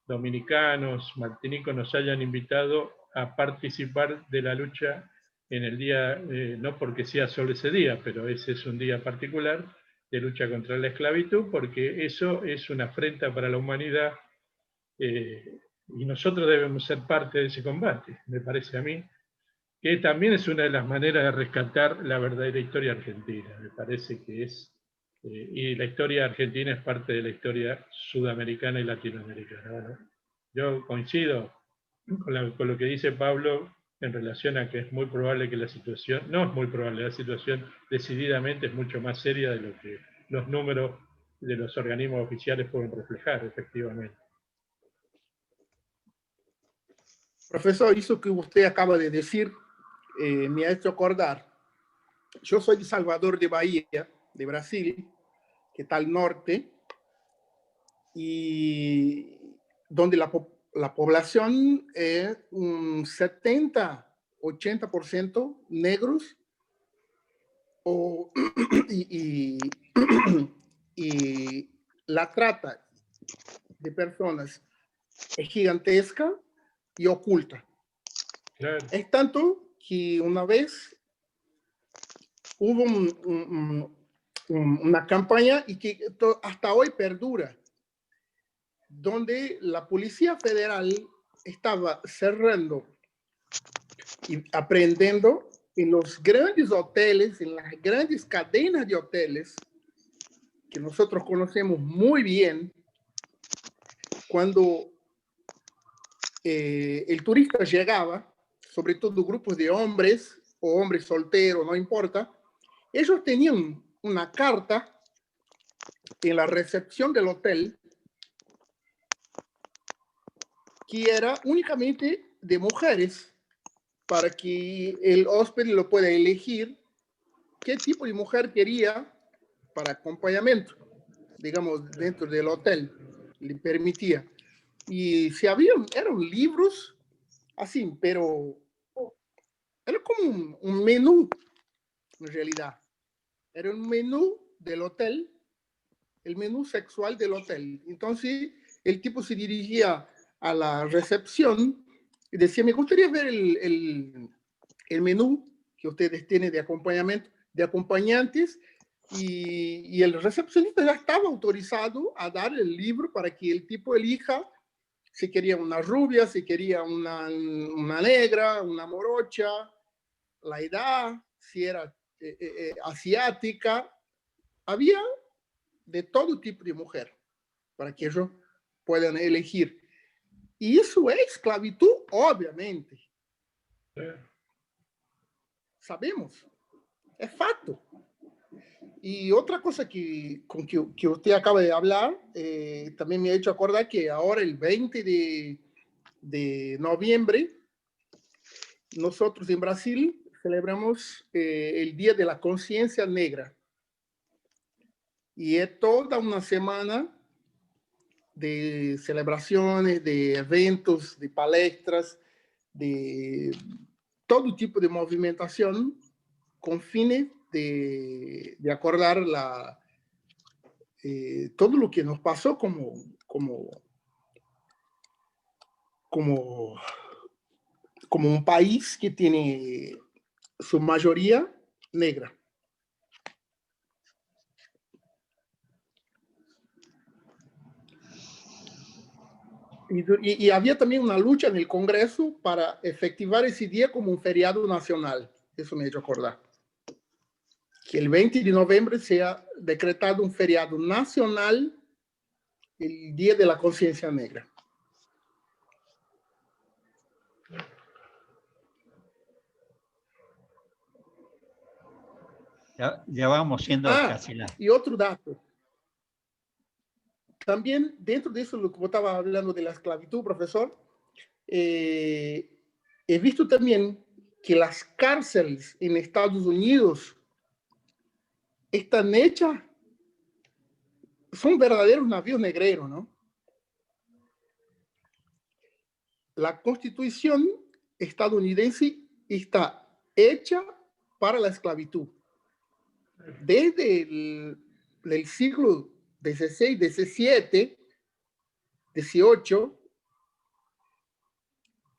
Speaker 1: dominicanos, martinicos, nos hayan invitado a participar de la lucha en el día, no porque sea solo ese día, pero ese es un día particular de lucha contra la esclavitud, porque eso es una afrenta para la humanidad, y nosotros debemos ser parte de ese combate, me parece a mí, que también es una de las maneras de rescatar la verdadera historia argentina, me parece que es, y la historia argentina es parte de la historia sudamericana y latinoamericana. Bueno, yo coincido con lo que dice Pablo en relación a que es muy probable que la situación, no es muy probable, la situación decididamente es mucho más seria de lo que los números de los organismos oficiales pueden reflejar, efectivamente.
Speaker 7: Profesor, eso que usted acaba de decir me ha hecho acordar. Yo soy de Salvador de Bahía, de Brasil, que está al norte, y donde la población es un 70-80% negros, y la trata de personas es gigantesca y oculta.
Speaker 1: Claro.
Speaker 7: Es tanto que una vez hubo una campaña y que hasta hoy perdura, donde la Policía Federal estaba cerrando y aprendiendo en los grandes hoteles, en las grandes cadenas de hoteles que nosotros conocemos muy bien, cuando el turista llegaba, sobre todo grupos de hombres o hombres solteros, no importa, ellos tenían una carta en la recepción del hotel que era únicamente de mujeres, para que el hósped lo pueda elegir qué tipo de mujer quería para acompañamiento, digamos, dentro del hotel, le permitía. Y si habían, eran libros así, pero era como un menú, en realidad. Era un menú del hotel, el menú sexual del hotel. Entonces, el tipo se dirigía a la recepción y decía, me gustaría ver el menú que ustedes tienen de acompañamiento, de acompañantes, y el recepcionista ya estaba autorizado a dar el libro para que el tipo elija si quería una rubia, si quería una negra, una morocha, la edad, si era asiática. Había de todo tipo de mujer para que ellos puedan elegir. Y eso es esclavitud, obviamente. Sabemos, es fato. Y otra cosa que usted acaba de hablar, también me ha hecho acordar que ahora el 20 de noviembre, nosotros en Brasil celebramos el Día de la Conciencia Negra. Y es toda una semana de celebraciones, de eventos, de palestras, de todo tipo de movimentación con fines de acordar todo lo que nos pasó como un país que tiene su mayoría negra. Y había también una lucha en el Congreso para efectivar ese día como un feriado nacional. Eso me ha hecho acordar. Que el 20 de noviembre sea decretado un feriado nacional, el Día de la Conciencia Negra.
Speaker 2: Ya vamos siendo casi la...
Speaker 7: Y otro dato. También dentro de eso, lo que vos estabas hablando de la esclavitud, profesor, he visto también que las cárceles en Estados Unidos están hechas, son verdaderos navíos negreros, ¿no? La Constitución estadounidense está hecha para la esclavitud. Desde el siglo XVI, XVII, XVIII,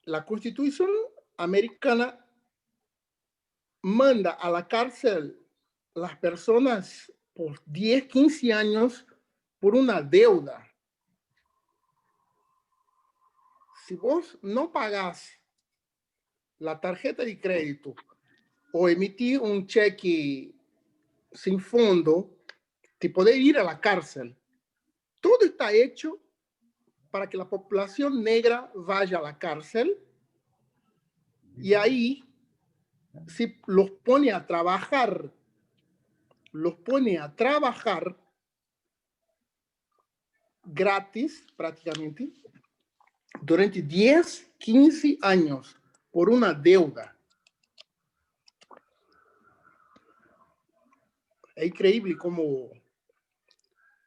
Speaker 7: la Constitución americana manda a la cárcel las personas por 10, 15 años por una deuda. Si vos no pagás la tarjeta de crédito o emitís un cheque sin fondo, te podés ir a la cárcel. Todo está hecho para que la población negra vaya a la cárcel y ahí si los pone a trabajar gratis prácticamente durante 10, 15 años por una deuda. É increíble como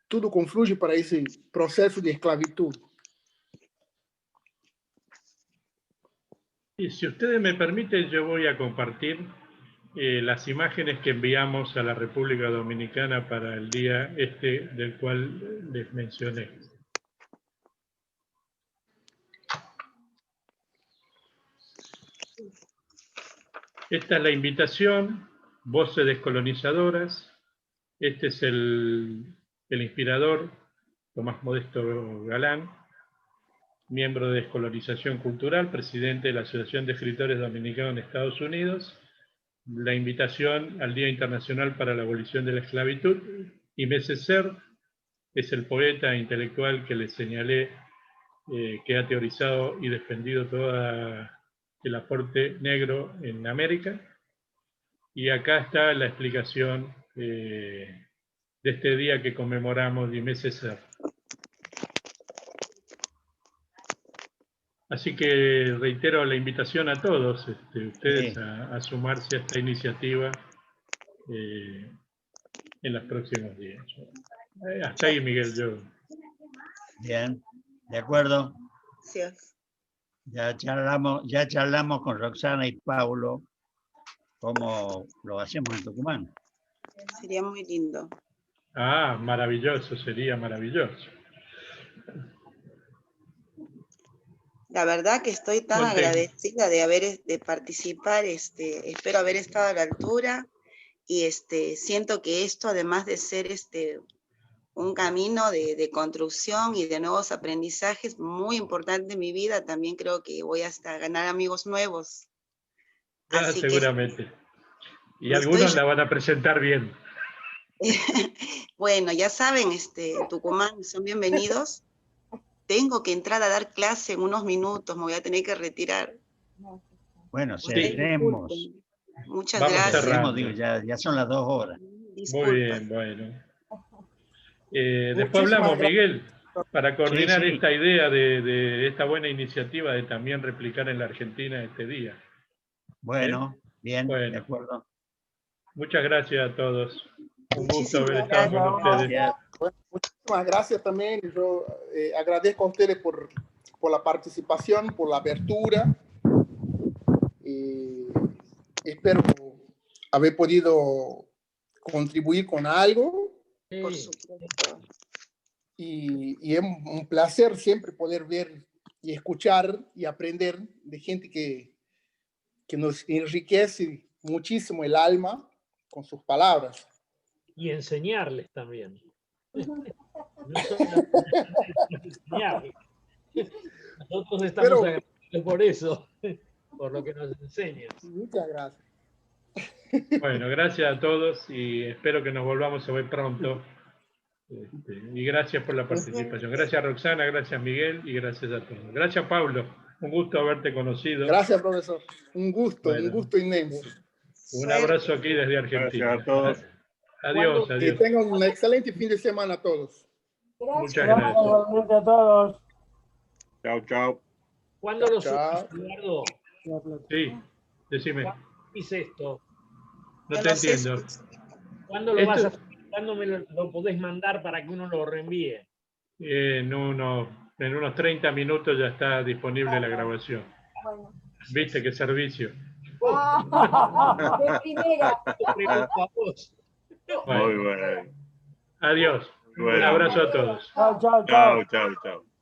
Speaker 7: tudo confluye para ese proceso de esclavitud.
Speaker 1: Y si ustedes me permiten, yo voy a compartir las imágenes que enviamos a la República Dominicana para el día del cual les mencioné. Esta es la invitación, Voces Descolonizadoras. Este es el inspirador, Tomás Modesto Galán, miembro de Descolonización Cultural, presidente de la Asociación de Escritores Dominicanos en Estados Unidos. La invitación al Día Internacional para la Abolición de la Esclavitud. Y Mesecer es el poeta intelectual que les señalé, que ha teorizado y defendido todo el aporte negro en América. Y acá está la explicación de este día que conmemoramos de Mesecer. Así que reitero la invitación a todos ustedes a sumarse a esta iniciativa en los próximos días. Hasta ahí, Miguel.
Speaker 2: Bien, de acuerdo.
Speaker 3: Gracias.
Speaker 2: Ya charlamos con Roxana y Paulo como lo hacemos en Tucumán.
Speaker 3: Sería muy lindo.
Speaker 1: Ah, maravilloso, sería maravilloso.
Speaker 3: La verdad que estoy tan agradecida de participar, espero haber estado a la altura y siento que esto, además de ser un camino de construcción y de nuevos aprendizajes muy importante en mi vida, también creo que voy hasta ganar amigos nuevos. Así
Speaker 1: seguramente. Y algunos la van a presentar bien.
Speaker 3: Bueno, ya saben, Tucumán, son bienvenidos. Tengo que entrar a dar clase en unos minutos, me voy a tener que retirar.
Speaker 2: Bueno, cerremos.
Speaker 3: Muchas gracias.
Speaker 2: Digo, ya son las 2 horas.
Speaker 3: Disculpa.
Speaker 1: Muy bien, bueno. Después hablamos, Miguel, para coordinar esta idea de esta buena iniciativa de también replicar en la Argentina este día.
Speaker 2: Bueno, bien,
Speaker 1: bueno,
Speaker 2: de acuerdo.
Speaker 1: Muchas gracias a todos. Un gusto
Speaker 3: Muchísimas
Speaker 1: haber estado con ustedes.
Speaker 7: Bueno, muchísimas gracias también. Yo agradezco a ustedes por la participación, por la apertura. Espero haber podido contribuir con algo.
Speaker 3: Por supuesto.
Speaker 7: Y es un placer siempre poder ver y escuchar y aprender de gente que nos enriquece muchísimo el alma con sus palabras.
Speaker 6: Y enseñarles también. Enseñarles. Nosotros estamos agradecidos por eso, por lo que nos enseñas.
Speaker 7: Muchas gracias.
Speaker 1: Bueno, gracias a todos y espero que nos volvamos a ver pronto. Y gracias por la participación. Gracias Roxana, gracias Miguel y gracias a todos. Gracias Pablo, un gusto haberte conocido.
Speaker 7: Gracias, profesor. Un gusto inmenso.
Speaker 1: Un abrazo aquí desde Argentina.
Speaker 9: Gracias a todos.
Speaker 1: Adiós,
Speaker 7: Que
Speaker 1: adiós.
Speaker 7: tengan un excelente fin de semana a todos.
Speaker 1: Muchas
Speaker 4: Gracias
Speaker 1: gracias.
Speaker 4: igualmente a todos.
Speaker 9: Chao, chao.
Speaker 6: ¿Cuándo lo
Speaker 7: Chao.
Speaker 6: subís, Eduardo?
Speaker 1: Sí, decime,
Speaker 6: ¿Cuándo subís esto?
Speaker 1: no
Speaker 3: Yo
Speaker 1: te
Speaker 3: no sé
Speaker 1: entiendo.
Speaker 6: ¿Cuándo lo
Speaker 1: Esto-
Speaker 6: vas a subir? ¿Cuándo me lo podés mandar para que uno lo reenvíe?
Speaker 1: En unos 30 minutos ya está disponible la grabación.
Speaker 8: Bueno.
Speaker 1: ¿Viste qué servicio?
Speaker 8: De primera.
Speaker 6: Te pregunto a vos.
Speaker 1: Bueno,
Speaker 9: Muy bueno.
Speaker 1: adiós. Un
Speaker 9: Bueno.
Speaker 1: abrazo a todos.
Speaker 4: Chao, chao, chao.
Speaker 9: Chao, chao, chao.